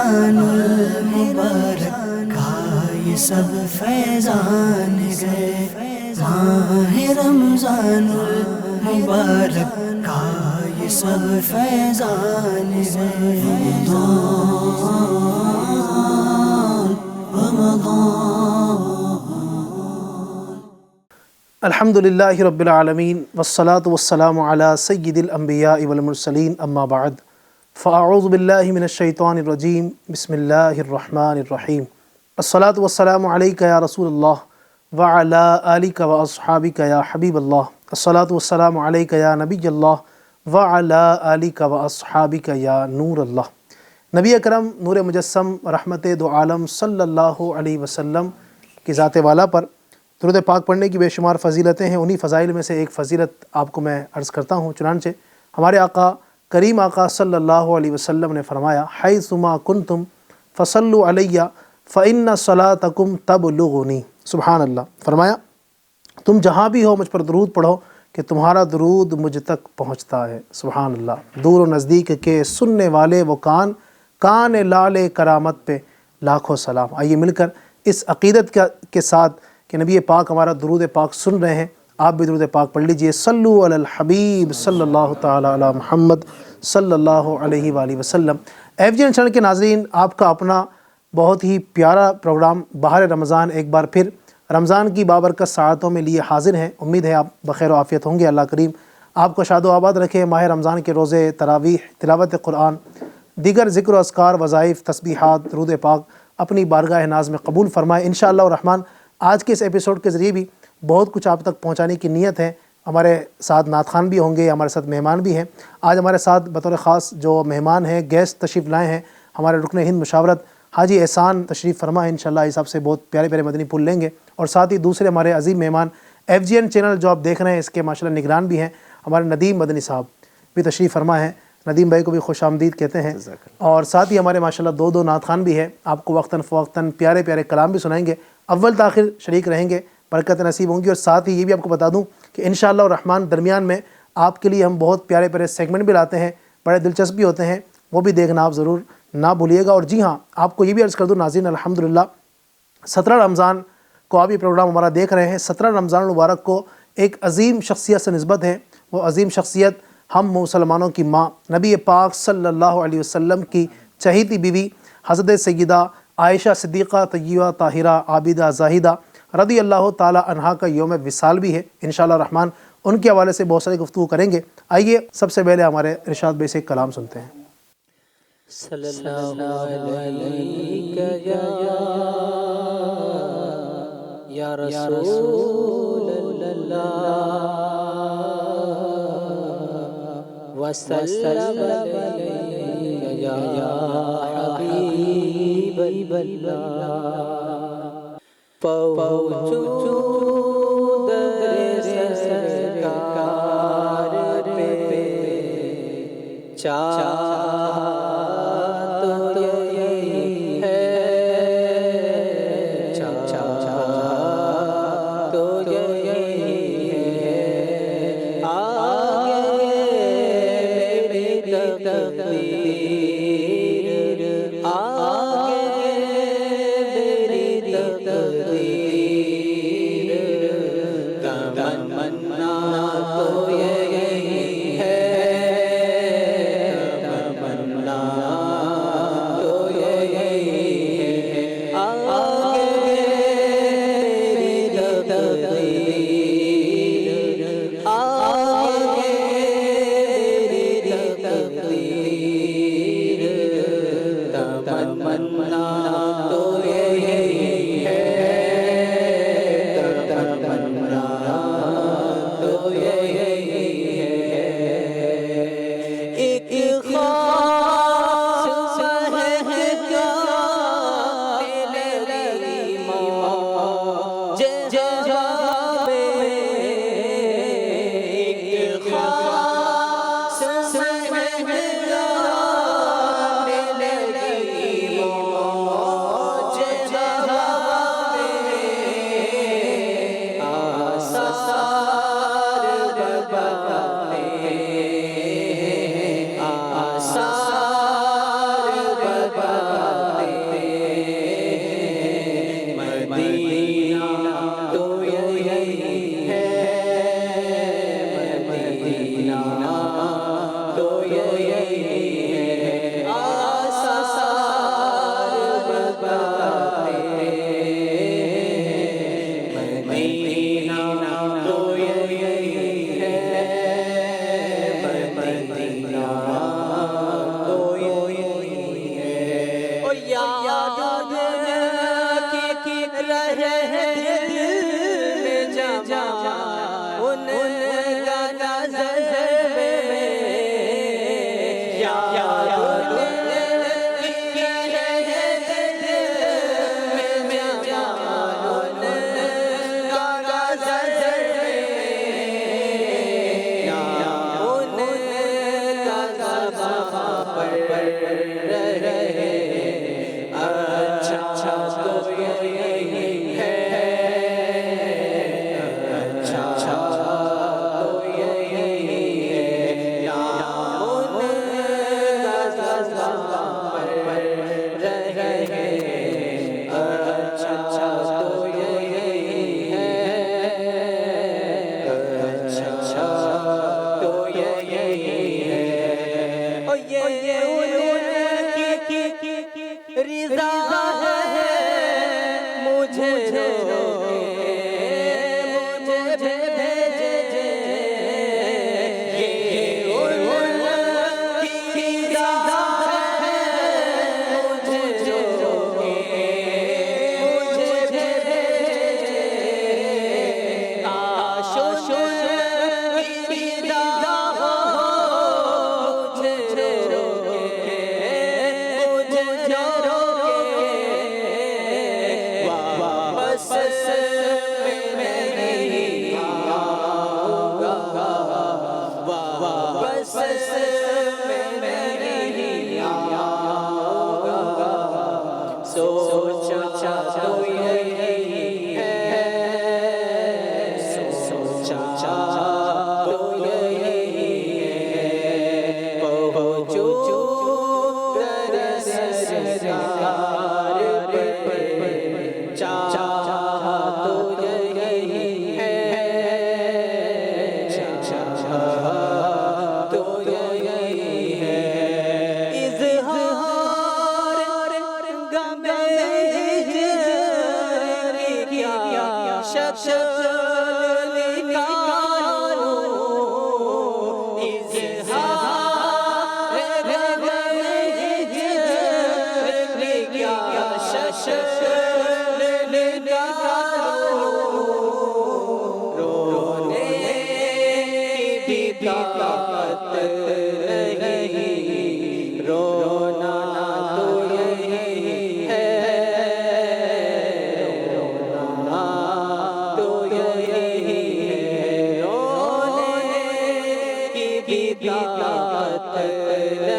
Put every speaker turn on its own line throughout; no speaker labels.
رمضان المبارک کا یہ سب فیضان گئے، ماہ رمضان المبارک کا یہ سب فیضان گئے۔
الحمدللہ رب العالمین والصلاة والسلام علی سید الانبیاء والمرسلین، اما بعد فاعوذ باللہ من الشیطان الرجیم، بسم اللہ الرحمن الرحیم۔ الصلاة والسلام علیکہ یا رسول اللہ وعلی آلکہ واصحابکہ یا حبیب اللہ۔ الصلاة والسلام علیکہ یا نبی اللہ وعلی آلکہ واصحابکہ یا نور اللہ۔ نبی اکرم نور مجسم رحمت دو عالم صلی اللہ علیہ وسلم کی ذات والا پر درود پاک پڑھنے کی بے شمار فضیلتیں ہیں۔ انہی فضائل میں سے ایک فضیلت آپ کو میں عرض کرتا ہوں۔ چنانچہ ہمارے آقا کریم آقا صلی اللہ علیہ وسلم نے فرمایا، حیثما کنتم فصلوا علی فإن صلاتکم تبلغنی۔ سبحان اللہ۔ فرمایا تم جہاں بھی ہو مجھ پر درود پڑھو کہ تمہارا درود مجھ تک پہنچتا ہے۔ سبحان اللہ۔ دور و نزدیک کے سننے والے وہ کان لال کرامت پہ لاکھوں سلام۔ آئیے مل کر اس عقیدت کے ساتھ کہ نبی پاک ہمارا درود پاک سن رہے ہیں، آپ بھی درود پاک پڑھ لیجئے۔ صلو علی الحبیب صلی اللہ تعالی علی محمد صلی اللہ علیہ وآلہ وسلم۔ FGN چینل کے ناظرین، آپ کا اپنا بہت ہی پیارا پروگرام بہار رمضان ایک بار پھر رمضان کی بابرکت ساعتوں میں لیے حاضر ہیں۔ امید ہے آپ بخیر و عافیت ہوں گے۔ اللہ کریم آپ کو شاد و آباد رکھے۔ ماہ رمضان کے روزے، تراویح، تلاوت قرآن، دیگر ذکر و اذکار، وظائف، تسبیحات، درود پاک اپنی بارگاہ ناز میں قبول فرمائے انشاءاللہ الرحمن۔ آج کے اس ایپیسوڈ کے ذریعے بھی بہت کچھ آپ تک پہنچانے کی نیت ہے۔ ہمارے ساتھ نعت خوان بھی ہوں گے، ہمارے ساتھ مہمان بھی ہیں۔ آج ہمارے ساتھ بطور خاص جو مہمان ہیں، گیسٹ تشریف لائے ہیں، ہمارے رکن ہند مشاورت حاجی احسان تشریف فرما ہے۔ انشاءاللہ اس حساب سے بہت پیارے پیارے مدنی پھول لیں گے، اور ساتھ ہی دوسرے ہمارے عظیم مہمان FGN چینل جو آپ دیکھ رہے ہیں اس کے ماشاءاللہ نگران بھی ہیں، ہمارے ندیم مدنی صاحب بھی تشریف فرما ہے۔ ندیم بھائی کو بھی خوش آمدید کہتے ہیں، اور ساتھ ہی ہمارے ماشاءاللہ دو نعت خوان بھی ہیں، آپ کو وقتاً فوقتاً پیارے پیارے کلام بھی سنائیں گے، اول تاخیر شریک رہیں گے، برکت نصیب ہوں گی۔ اور ساتھ ہی یہ بھی آپ کو بتا دوں کہ انشاءاللہ الرحمن درمیان میں آپ کے لیے ہم بہت پیارے پیارے سیگمنٹ بھی لاتے ہیں، بڑے دلچسپ بھی ہوتے ہیں، وہ بھی دیکھنا آپ ضرور نہ بھولیے گا۔ اور جی ہاں، آپ کو یہ بھی عرض کر دوں ناظرین، الحمدللہ 17 رمضان کو آپ یہ پروگرام ہمارا دیکھ رہے ہیں۔ 17 رمضان المبارک کو ایک عظیم شخصیت سے نسبت ہے۔ وہ عظیم شخصیت ہم مسلمانوں کی ماں نبی پاک صلی اللہ علیہ وسلم کی چہیتی بیوی حضرت سیدہ عائشہ صدیقہ طیبہ طاہرہ عابدہ زاہدہ رضی اللہ تعالی عنہا کا یوم وصال بھی ہے انشاءاللہ الرحمن۔ ان کے حوالے سے بہت ساری گفتگو کریں گے۔ آئیے سب سے پہلے ہمارے ارشاد بھائی سے کلام سنتے ہیں۔
صلی اللہ علیہ یا رسول اللہ وسلم علیہ یا حبیب اللہ۔ پہنچو در سرکار پہ چاہت تو یہی ہے، چاہت تو یہی ہے، آگے میری تقدیر، آگے میری تقدیر، تمنا تو یہی ہے، تمنا تو یہی ہے، آگے میری تقدیر، آگے میری تقدیر، رضا ہے مجھے روکے مجھے بھیجے یہ ان کی رضا ہے مجھے روکے مجھے بھیجے کاش ان کی رضا ہو مجھے روکے مجھے واپس میں نہیں آؤں گا واپس میں نہیں آؤں گا سوچا تو یہی ہے سوچا تو یہی ہے پہنچوں در سرکار پہ چاہا تو یہی ہے چاہا تو یہی ہے اظہار غم ہجر کیا شکل نکالوں اظہار غم ہجر کیا شکل نکالوں رونے کی بھی طاقت نہیں رونا تو یہی ہے رونا تو یہی ہے رونے کی بھی طاقت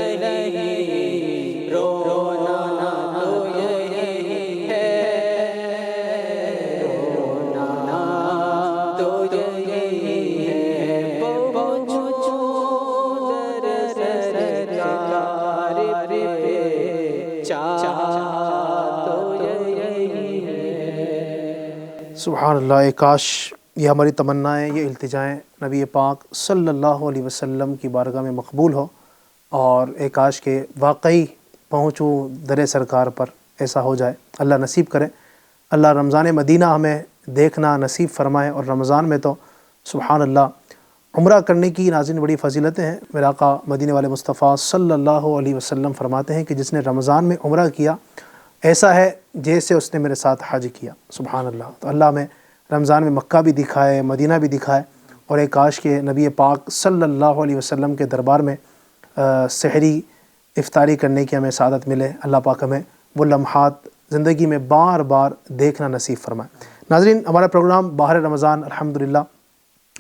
نہیں رونا تو یہی ہے رونا تو یہی ہے پہنچوں در سرکار پہ چاہا تو یہی ہے
سبحان اللہ، کاش یہ ہماری تمنائیں، یہ التجائیں نبی پاک صلی اللہ علیہ وسلم کی بارگاہ میں مقبول ہو، اور اے کاش کہ واقعی پہنچوں در سرکار پر، ایسا ہو جائے۔ اللہ نصیب کرے، اللہ رمضان مدینہ ہمیں دیکھنا نصیب فرمائے، اور رمضان میں تو سبحان اللہ عمرہ کرنے کی ناظرین بڑی فضیلتیں ہیں۔ میرے آقا مدینے والے مصطفیٰ صلی اللہ علیہ وسلم فرماتے ہیں کہ جس نے رمضان میں عمرہ کیا ایسا ہے جیسے اس نے میرے ساتھ حج کیا۔ سبحان اللہ، تو اللہ ہمیں رمضان میں مکہ بھی دکھائے، مدینہ بھی دکھائے، اور ایک کاش کہ نبی پاک صلی اللہ علیہ وسلم کے دربار میں سحری افطاری کرنے کی ہمیں سعادت ملے۔ اللہ پاک ہمیں وہ لمحات زندگی میں بار بار دیکھنا نصیب فرمائے۔ ناظرین، ہمارا پروگرام باہر رمضان الحمدللہ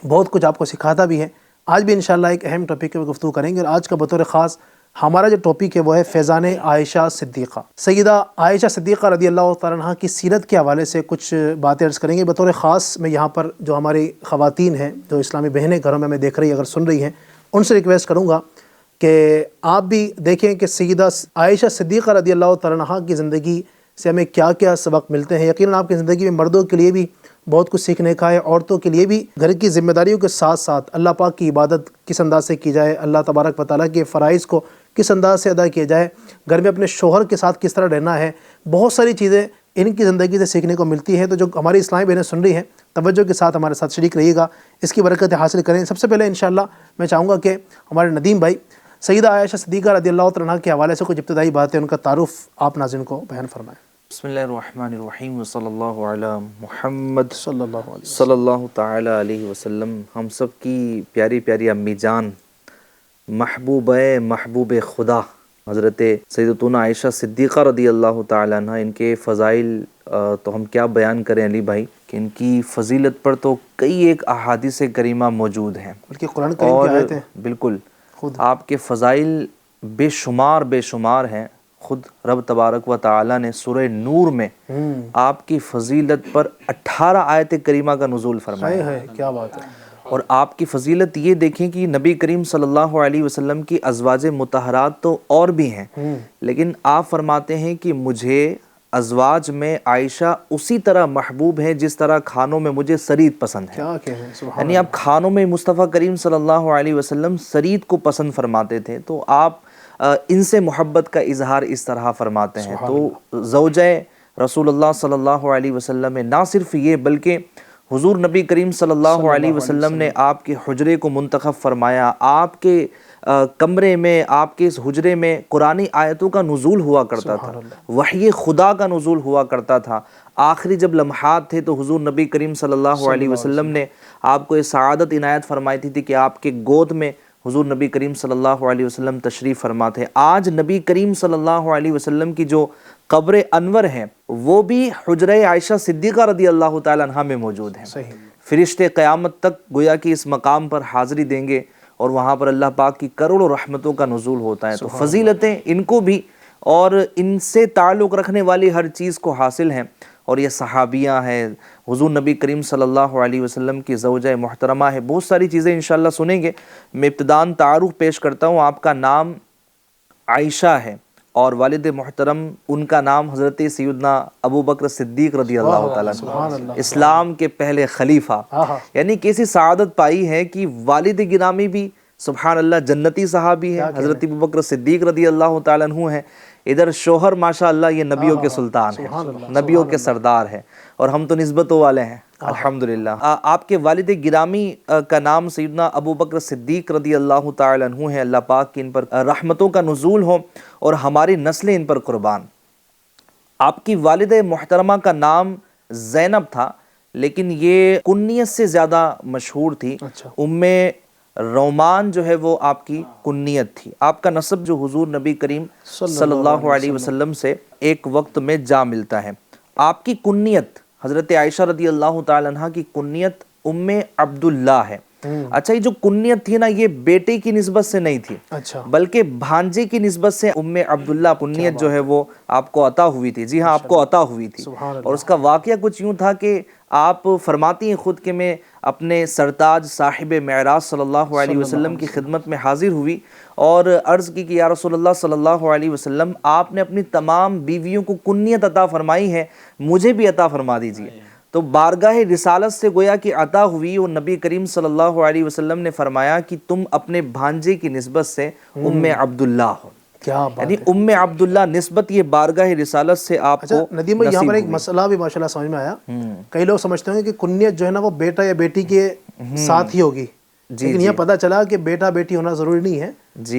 بہت کچھ آپ کو سکھاتا بھی ہے۔ آج بھی انشاءاللہ ایک اہم ٹاپک پہ گفتگو کریں گے، اور آج کا بطور خاص ہمارا جو ٹاپک ہے وہ ہے فیضان عائشہ صدیقہ۔ سیدہ عائشہ صدیقہ رضی اللہ تعالیٰ عنہ کی سیرت کے حوالے سے کچھ باتیں عرض کریں گے۔ بطور خاص میں یہاں پر جو ہماری خواتین ہیں، جو اسلامی بہنیں گھروں میں ہمیں دیکھ رہی ہیں، اگر سن رہی ہیں، ان سے ریکویسٹ کروں گا کہ آپ بھی دیکھیں کہ سیدہ عائشہ صدیقہ رضی اللہ تعالیٰ عنہ کی زندگی سے ہمیں کیا کیا سبق ملتے ہیں۔ یقیناً آپ کی زندگی میں مردوں کے لیے بھی بہت کچھ سیکھنے کا ہے، عورتوں کے لیے بھی گھر کی ذمہ داریوں کے ساتھ ساتھ اللہ پاک کی عبادت کس انداز سے کی جائے، اللہ تبارک و تعالیٰ کے فرائض کو کس انداز سے ادا کیا جائے، گھر میں اپنے شوہر کے ساتھ کس طرح رہنا ہے، بہت ساری چیزیں ان کی زندگی سے سیکھنے کو ملتی ہے۔ تو جو ہماری اسلامی بہنیں سن رہی ہیں، توجہ کے ساتھ ہمارے ساتھ شریک رہیے گا، اس کی برکت حاصل کریں۔ سب سے پہلے انشاءاللہ میں چاہوں گا کہ ہمارے ندیم بھائی سیدہ عائشہ صدیقہ رضی اللہ تعالیٰ عنہ کے حوالے سے کچھ ابتدائی باتیں، ان کا تعارف آپ ناظرین کو بیان فرمائیں۔
بسم اللہ الرحمن الرحیم وصلی اللہ علی محمد
صلی اللہ علیہ
صلی اللہ تعالی علیہ وسلم۔ ہم سب کی پیاری پیاری امی جان، محبوب خدا حضرت سیدتنا عائشہ صدیقہ رضی اللہ تعالی عنہ، ان کے فضائل تو ہم کیا بیان کریں علی بھائی، کہ ان کی فضیلت پر تو کئی ایک احادیث کریمہ موجود ہیں،
بلکہ قرآن کریم کی آیتیں
بالکل آپ کے فضائل بے شمار ہیں۔ خود رب تبارک و تعالی نے سورہ نور میں آپ کی فضیلت پر 18 آیت کریمہ کا نزول فرمایا ہے۔
کیا بات ہے۔
اور آپ کی فضیلت یہ دیکھیں کہ نبی کریم صلی اللہ علیہ وسلم کی ازواج مطہرات تو اور بھی ہیں، لیکن آپ فرماتے ہیں کہ مجھے ازواج میں عائشہ اسی طرح محبوب ہیں جس طرح کھانوں میں مجھے سرید پسند ہے۔
کیا کہیں، سبحان
یعنی آپ کھانوں میں مصطفیٰ کریم صلی اللہ علیہ وسلم سرید کو پسند فرماتے تھے، تو آپ ان سے محبت کا اظہار اس طرح فرماتے ہیں۔ تو زوجہ رسول اللہ صلی اللہ علیہ وسلم میں نہ صرف یہ بلکہ حضور نبی کریم صلی اللہ علیہ وسلم نے آپ کے حجرے کو منتخب فرمایا، آپ کے کمرے میں، آپ کے اس حجرے میں قرآنی آیتوں کا نزول ہوا کرتا تھا، وحی خدا کا نزول ہوا کرتا تھا۔ آخری جب لمحات تھے تو حضور نبی کریم صلی اللہ علیہ وسلم نے آپ کو یہ سعادت عنایت فرمائی تھی کہ آپ کے گود میں حضور نبی کریم صلی اللہ علیہ وسلم تشریف فرما تھے۔ آج نبی کریم صلی اللہ علیہ وسلم کی جو قبر انور ہے وہ بھی حجرہ عائشہ صدیقہ رضی اللہ تعالی عنہا میں موجود ہے۔ فرشتے قیامت تک گویا کہ اس مقام پر حاضری دیں گے اور وہاں پر اللہ پاک کی کروڑوں رحمتوں کا نزول ہوتا ہے۔ تو فضیلتیں ان کو بھی اور ان سے تعلق رکھنے والی ہر چیز کو حاصل ہیں، اور یہ صحابیاں ہیں، حضور نبی کریم صلی اللہ علیہ وسلم کی زوجہ محترمہ ہے، بہت ساری چیزیں انشاءاللہ سنیں گے۔ میں ابتداً تعارف پیش کرتا ہوں۔ آپ کا نام عائشہ ہے اور والد محترم ان کا نام حضرت سیدنا ابو بکر صدیق رضی اللہ تعالیٰ عنہ، اسلام کے پہلے خلیفہ، یعنی کیسی سعادت پائی ہے کہ والد گرامی بھی سبحان اللہ جنتی صحابی ہے، حضرت ابو بکر صدیق رضی اللہ تعالیٰ عنہ ہیں، ادھر شوہر ماشاءاللہ یہ نبیوں کے سلطان ہیں، نبیوں کے سردار ہیں، اور ہم تو نسبتوں والے ہیں الحمدللہ۔ آپ کے والد گرامی کا نام سیدنا ابو بکر صدیق رضی اللہ تعالیٰ عنہ ہے، اللہ پاک کی ان پر رحمتوں کا نزول ہو اور ہماری نسلیں ان پر قربان۔ آپ کی والد محترمہ کا نام زینب تھا، لیکن یہ کنیت سے زیادہ مشہور تھی۔ ام رومان جو ہے وہ آپ کی کنیت تھی۔ آپ کا نسب جو حضور نبی کریم صلی اللہ علیہ وسلم سے ایک وقت میں جا ملتا ہے۔ آپ کی کنیت حضرت عائشہ رضی اللہ تعالی عنہ کی کنیت ام عبداللہ ہے۔ اچھا، یہ جو کنیت تھی نا یہ بیٹے کی نسبت سے نہیں تھی، بلکہ بھانجے کی نسبت سے ام عبداللہ کنیت جو ہے وہ آپ کو عطا ہوئی تھی۔ جی ہاں، آپ کو عطا ہوئی تھی، اور اس کا واقعہ کچھ یوں تھا کہ آپ فرماتی ہیں خود کہ میں اپنے سرتاج صاحب معراج صلی اللہ علیہ وسلم کی خدمت میں حاضر ہوئی اور عرض کی کہ یا رسول اللہ صلی اللہ علیہ وسلم، آپ نے اپنی تمام بیویوں کو کنیت عطا فرمائی ہے، مجھے بھی عطا فرما دیجیے۔ تو بارگاہ رسالت سے گویا کہ عطا ہوئی، اور نبی کریم صلی اللہ علیہ وسلم نے فرمایا کہ تم اپنے بھانجے کی نسبت سے ام عبداللہ ہو، یعنی ام عبداللہ نسبت یہ بارگاہ رسالت سے آپ کو
ندیم بھائی یہاں پر ایک مسئلہ بھی ماشاءاللہ سمجھ میں آیا۔ کئی لوگ سمجھتے ہیں کہ کنیت جو ہے نا وہ بیٹا یا بیٹی کے ساتھ ہی ہوگی، لیکن یہ پتہ چلا کہ بیٹا بیٹی ہونا ضروری نہیں ہے۔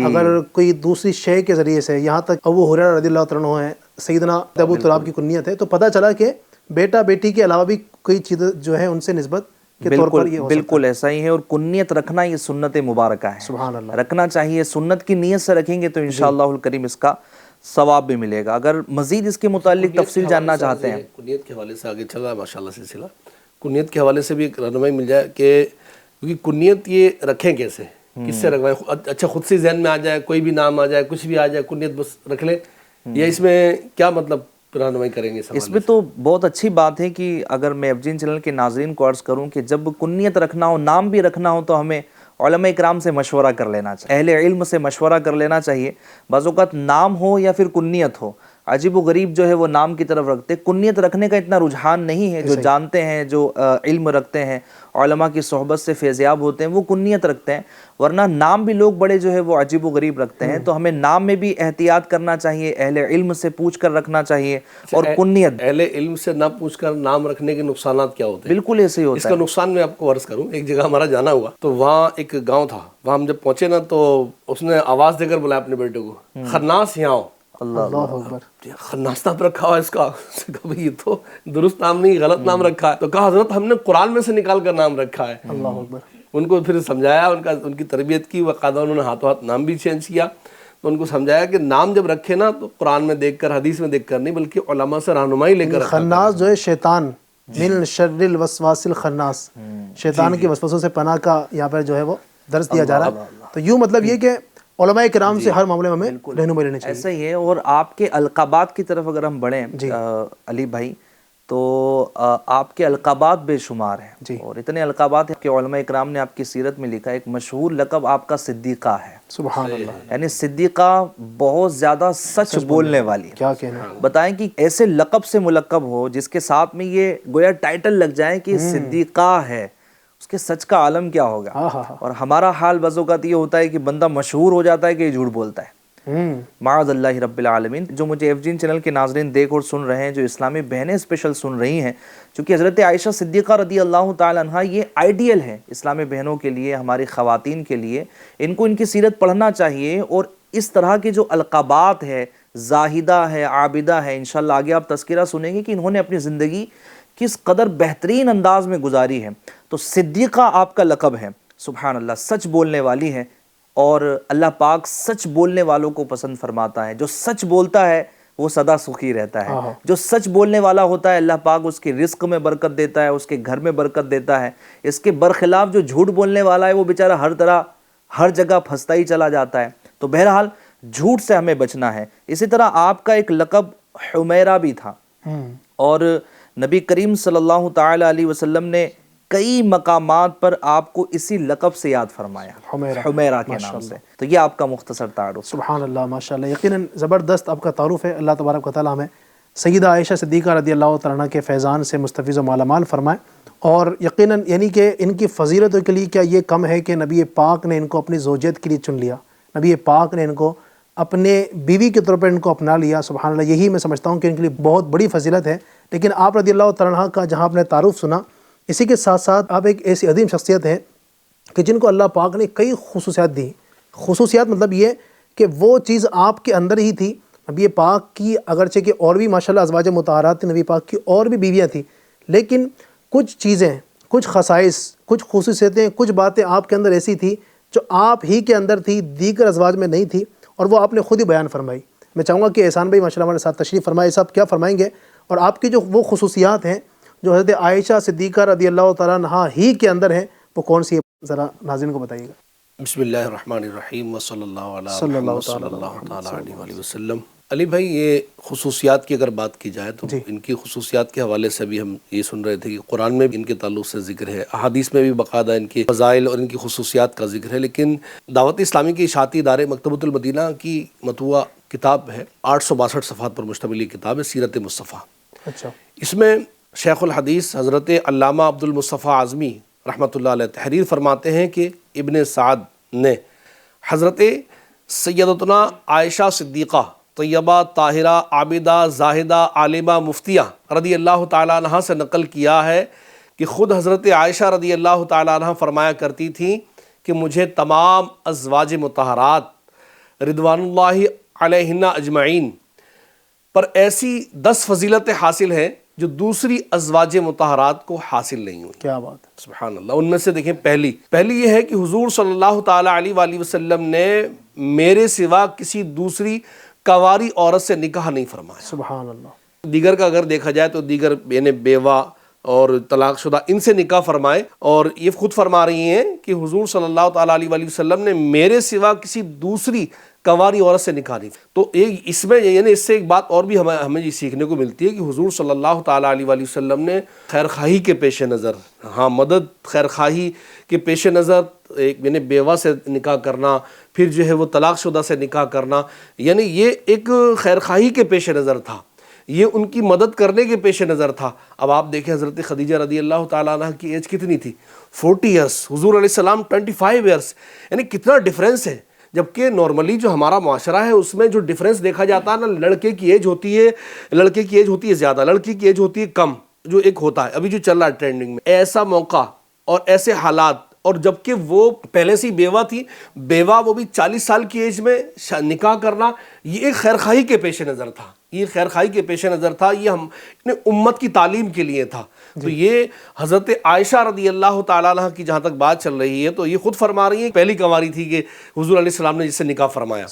اگر کوئی دوسری شے کے ذریعے سے، یہاں تک ابو ہریرہ رضی اللہ تعالیٰ عنہ ہے، سیدنا ابو تراب کی کنیت ہے، تو پتہ چلا کہ بیٹا بیٹی کے علاوہ بھی کوئی چیز جو ہے ان سے نسبت کے طور پر یہ ہو سکتا ہے۔
بالکل ایسا ہی ہے، اور کنیت رکھنا یہ سنت مبارکہ ہے،
سبحان اللہ،
رکھنا چاہیے۔ سنت کی نیت سے رکھیں گے تو انشاءاللہ الکریم اس کا ثواب بھی ملے گا۔ اگر مزید اس کے متعلق تفصیل جاننا چاہتے ہیں،
کنیت کے حوالے سے آگے چل رہا ہے ماشاءاللہ سلسلہ، کنیت کے حوالے سے بھی ایک رہنمائی مل جائے کہ کیونکہ کنیت یہ رکھیں کیسے، کس سے رکھوائیں؟ اچھا خود سے ذہن میں آ جائے، کوئی بھی نام آ جائے، کچھ بھی آ جائے، کنیت بس رکھ لیں، یا اس میں کیا مطلب رہنمائی کریں گے؟
اس میں تو بہت اچھی بات ہے کہ اگر میں ایف جین چینل کے ناظرین کو عرض کروں کہ جب کنیت رکھنا ہو، نام بھی رکھنا ہو، تو ہمیں علماء اکرام سے مشورہ کر لینا چاہیے، اہل علم سے مشورہ کر لینا چاہیے۔ بعض اوقات نام ہو یا پھر کنیت ہو، عجیب و غریب جو ہے وہ نام کی طرف رکھتے، کنیت رکھنے کا اتنا رجحان نہیں ہے۔ جو جانتے ہیں، جو علم رکھتے ہیں، علماء کی صحبت سے فیضیاب ہوتے ہیں، وہ کنیت رکھتے ہیں، ورنہ نام بھی لوگ بڑے جو ہے وہ عجیب و غریب رکھتے ہیں۔ تو ہمیں نام میں بھی احتیاط کرنا چاہیے، اہل علم سے پوچھ کر رکھنا چاہیے۔ اور کنیت
اہل علم سے نہ پوچھ کر نام رکھنے کے نقصانات کیا ہوتے ہیں؟
بالکل ایسے ہی ہوتا ہے۔
اس کا نقصان میں آپ کو عرض کروں، ایک جگہ ہمارا جانا ہوا تو وہاں ایک گاؤں تھا، وہاں ہم جب پہنچے نا تو اس نے آواز دے کر بلایا اپنے بیٹے کو، خناس یہاں آؤ۔
اللہ اکبر،
خناس نام رکھا ہوا اس کا، یہ تو درست نام نہیں، غلط نام رکھا ہے۔ تو کہا حضرت ہم نے قرآن میں سے نکال کر نام رکھا ہے۔
اللہ اکبر۔
ان کو پھر سمجھایا، ان کی تربیت کی، باقاعدہ انہوں نے ہاتھوں ہاتھ نام بھی چینج کیا۔ تو ان کو سمجھایا کہ نام جب رکھے نا تو قرآن میں دیکھ کر، حدیث میں دیکھ کر نہیں، بلکہ علماء سے رہنمائی لے کر۔
خناس جو ہے شیطان، من شر الوسواس الخناس، شیطان کے وسوسوں سے پناہ کا یہاں پر جو ہے وہ درس دیا جا رہا ہے۔ تو یوں مطلب یہ کہ علماء کرام سے ہر معاملے میں ہمیں رہنمائی لینی چاہیے۔
ایسا ہی ہے۔ اور آپ کے القابات کی طرف اگر ہم بڑھیں علی بھائی، تو آپ کے القابات بے شمار ہیں، اور اتنے القابات ہیں کہ علماء اکرام نے آپ کی سیرت میں لکھا ہے، ایک مشہور لقب آپ کا صدیقہ ہے۔
سبحان اللہ،
یعنی صدیقہ بہت زیادہ سچ بولنے والی ہے۔
کیا کہنا۔
بتائیں کہ ایسے لقب سے ملقب ہو جس کے ساتھ میں یہ گویا ٹائٹل لگ جائے کہ صدیقہ ہے، اس کے سچ کا عالم کیا ہوگا۔ اور ہمارا حال بعض اوقات یہ ہوتا ہے کہ بندہ مشہور ہو جاتا ہے کہ یہ جھوٹ بولتا ہے، معاذ اللہ رب العالمین. جو مجھے ایف جین چینل کے ناظرین دیکھ اور سن رہے ہیں، جو اسلامی بہنیں اسپیشل سن رہی ہیں، چونکہ حضرت عائشہ صدیقہ رضی اللہ تعالی عنہ یہ آئیڈیل ہے اسلامی بہنوں کے لیے، ہماری خواتین کے لیے. ان کو ان کی سیرت پڑھنا چاہیے، اور اس طرح کے جو القابات ہے، زاہدہ ہے، عابدہ ہے، انشاءاللہ آگے آپ تذکرہ سنیں گے کہ انہوں نے اپنی زندگی کس قدر بہترین انداز میں گزاری ہے. تو صدیقہ آپ کا لقب ہے. سبحان اللہ، سچ بولنے والی ہے، اور اللہ پاک سچ بولنے والوں کو پسند فرماتا ہے. جو سچ بولتا ہے وہ سدا سخی رہتا ہے. جو سچ بولنے والا ہوتا ہے اللہ پاک اس کے رزق میں برکت دیتا ہے، اس کے گھر میں برکت دیتا ہے. اس کے برخلاف جو جھوٹ بولنے والا ہے وہ بیچارہ ہر جگہ پھنستا ہی چلا جاتا ہے. تو بہرحال جھوٹ سے ہمیں بچنا ہے. اسی طرح آپ کا ایک لقب حمیرہ بھی تھا، اور نبی کریم صلی اللہ تعالی علیہ وسلم نے کئی مقامات پر آپ کو اسی لقب سے یاد فرمایا، حمیرہ کے نام سے. تو یہ آپ کا مختصر تعارف.
سبحان اللہ، ماشاءاللہ، یقیناً زبردست آپ کا تعارف ہے. اللہ تبارک و تعالیٰ ہمیں سیدہ عائشہ صدیقہ رضی اللہ تعالیٰ عنہ کے فیضان سے مستفیض و مالا مال فرمائے. اور یقیناً یعنی کہ ان کی فضیلتوں کے لیے کیا یہ کم ہے کہ نبی پاک نے ان کو اپنی زوجیت کے لیے چن لیا، نبی پاک نے ان کو اپنے بیوی کے طور پر ان کو اپنا لیا. سبحان اللہ، یہی میں سمجھتا ہوں کہ ان کے لیے بہت بڑی فضیلت ہے. لیکن آپ رضی اللہ تعالیٰ عنہ کا جہاں آپ نے تعارف سنا، اسی کے ساتھ ساتھ آپ ایک ایسی عظیم شخصیت ہیں کہ جن کو اللہ پاک نے کئی خصوصیات دی. خصوصیات مطلب یہ کہ وہ چیز آپ کے اندر ہی تھی. نبی پاک کی اگرچہ کہ اور بھی ماشاءاللہ ازواج مطہرات تھیں، نبی پاک کی اور بھی بیویاں تھیں، لیکن کچھ چیزیں، کچھ خصائص، کچھ خصوصیتیں، کچھ باتیں آپ کے اندر ایسی تھی جو آپ ہی کے اندر تھی، دیگر ازواج میں نہیں تھی، اور وہ آپ نے خود ہی بیان فرمائی. میں چاہوں گا کہ احسان بھائی ماشاءاللہ ہمارے ساتھ تشریف فرمائے. صاحب کیا فرمائیں گے، اور آپ کی جو وہ خصوصیات ہیں جو حضرت عائشہ صدیقہ رضی اللہ تعالیٰ عنہ ہی کے اندر ہیں، وہ کون سی ہے، ذرا ناظرین کو بتائیے گا.
بسم اللہ الرحمن الرحیم وصلی اللہ علیہ تعالیٰ علیہ وسلم. علی بھائی، یہ خصوصیات کی اگر بات کی جائے تو ان کی خصوصیات کے حوالے سے بھی ہم یہ سن رہے تھے کہ قرآن میں بھی ان کے تعلق سے ذکر ہے، احادیث میں بھی باقاعدہ ان کے فضائل اور ان کی خصوصیات کا ذکر ہے. لیکن دعوت اسلامی کے اشاعتی ادارے مکتبۃ المدینہ کی مطبوعہ کتاب ہے، 862 صفحات پر مشتمل یہ کتاب ہے، سیرت مصطفیٰ.
اچھا.
اس میں شیخ الحدیث حضرت علامہ عبد المصطفیٰ اعظمی رحمۃ اللہ علیہ تحریر فرماتے ہیں کہ ابن سعد نے حضرت سیدتنا عائشہ صدیقہ طیبہ طاہرہ عابدہ زاہدہ عالمہ مفتیہ رضی اللہ تعالیٰ عنہ سے نقل کیا ہے کہ خود حضرت عائشہ رضی اللہ تعالیٰ عنہ فرمایا کرتی تھیں کہ مجھے تمام ازواج مطہرات رضوان اللہ علیہن اجمعین پر ایسی 10 فضیلتیں حاصل ہیں جو دوسری ازواج مطہرات کو حاصل نہیں ہوئی.
کیا بات ہے،
سبحان اللہ. ان میں سے دیکھیں، پہلی یہ ہے کہ حضور صلی اللہ تعالیٰ علیہ وآلہ وسلم نے میرے سوا کسی دوسری کنواری عورت سے نکاح نہیں فرمایا.
سبحان اللہ.
دیگر کا اگر دیکھا جائے تو دیگر یعنی بیوہ اور طلاق شدہ ان سے نکاح فرمائے، اور یہ خود فرما رہی ہیں کہ حضور صلی اللہ تعالیٰ علیہ وآلہ وسلم نے میرے سوا کسی دوسری کنواری عورت سے نکاح نہیں. تو اس میں یعنی اس سے ایک بات اور بھی ہمیں یہ سیکھنے کو ملتی ہے کہ حضور صلی اللہ تعالیٰ علیہ وآلہ وسلم نے خیر خواہی کے پیش نظر، مدد خیر خواہی کے پیش نظر ایک یعنی بیوہ سے نکاح کرنا، پھر جو ہے وہ طلاق شدہ سے نکاح کرنا، یعنی یہ ایک خیر خواہی کے پیش نظر تھا، یہ ان کی مدد کرنے کے پیش نظر تھا. اب آپ دیکھیں حضرت خدیجہ رضی اللہ تعالیٰ عنہ کی ایج کتنی تھی، 40 ایئرس، حضور علیہ السلام 25 ایئرس، یعنی کتنا ڈیفرنس ہے. جبکہ نارملی جو ہمارا معاشرہ ہے اس میں جو ڈیفرنس دیکھا جاتا ہے نا، لڑکے کی ایج ہوتی ہے زیادہ، لڑکی کی ایج ہوتی ہے کم، جو ایک ہوتا ہے ابھی جو چل رہا ہے ٹرینڈنگ میں. ایسا موقع اور ایسے حالات، اور جبکہ وہ پہلے سے ہی بیوہ تھی، وہ بھی 40 سال کی ایج میں نکاح کرنا، یہ ایک خیر خواہی کے پیش نظر تھا، یہ ہم اپنے امت کی تعلیم کے لیے تھا. تو یہ حضرت عائشہ رضی اللہ تعالیٰ عنہ کی جہاں تک بات چل رہی ہے تو یہ خود فرما رہی ہیں پہلی کنواری تھی کہ حضور علیہ السلام نے جس سے نکاح فرمایا.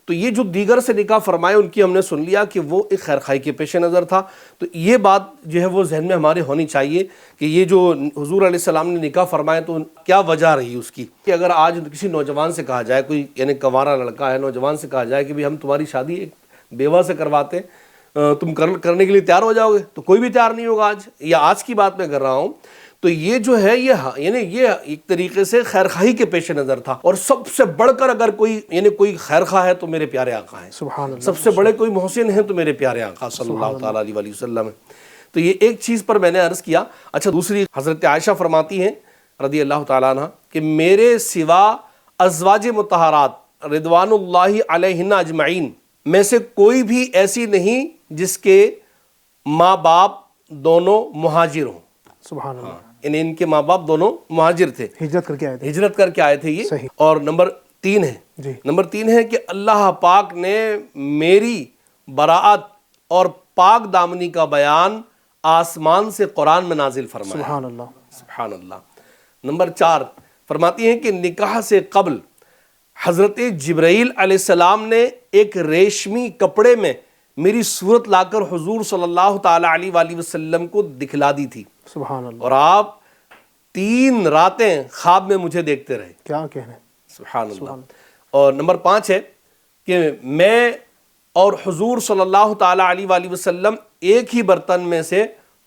تو یہ جو دیگر سے نکاح فرمائے ان کی ہم نے سن لیا کہ وہ ایک خیر خواہی کے پیش نظر تھا. تو یہ بات جو ہے وہ ذہن میں ہمارے ہونی چاہیے کہ یہ جو حضور علیہ السلام نے نکاح فرمائے تو کیا وجہ رہی اس کی. کہ اگر آج کسی نوجوان سے کہا جائے، کوئی یعنی کنوارا لڑکا ہے، نوجوان سے کہا جائے کہ بھی ہم تمہاری شادی ایک بیوہ سے کرواتے، تم کرنے کے لیے تیار ہو جاؤ گے، تو کوئی بھی تیار نہیں ہوگا آج، یا آج کی بات میں کر رہا ہوں. تو یہ جو ہے یہ ایک طریقے سے خیر خواہی کے پیش نظر تھا. اور سب سے بڑھ کر اگر کوئی خیر خواہ ہے تو میرے پیارے آقا ہیں،
سبحان اللہ.
سب سے بڑے کوئی محسن ہیں تو میرے پیارے آقا صلی اللہ تعالیٰ علیہ وآلہ وسلم ہیں. تو یہ ایک چیز پر میں نے عرض کیا. اچھا، دوسری حضرت عائشہ فرماتی ہیں رضی اللہ تعالیٰ عنہ کہ میرے سوا ازواج مطہرات رضوان اللہ علیہن اجمعین میں سے کوئی بھی ایسی نہیں جس کے ماں باپ دونوں مہاجر ہوں.
سبحان اللہ.
یعنی ان کے ماں باپ دونوں مہاجر تھے,
ہجرت کر کے آئے تھے.
ہجرت کر کے آئے تھے یہ.
صحیح.
اور نمبر 3 ہے,
جی.
نمبر 3 ہے کہ اللہ پاک نے میری براعت اور پاک دامنی کا بیان آسمان سے قرآن میں نازل فرمایا.
سبحان اللہ.
سبحان اللہ. نمبر 4 فرماتی ہیں کہ نکاح سے قبل حضرت جبرائیل علیہ السلام نے ایک ریشمی کپڑے میں میری صورت لا کر حضور صلی اللہ تعالی علیہ وآلہ وسلم کو دکھلا دی تھی,
سبحان اللہ.
اور آپ 3 راتیں خواب میں مجھے دیکھتے رہے.
کیا کہنے.
سبحان اللہ. اور نمبر 5 ہے کہ میں اور حضور صلی اللہ تعالی علیہ وآلہ وسلم ایک ہی برتن میں سے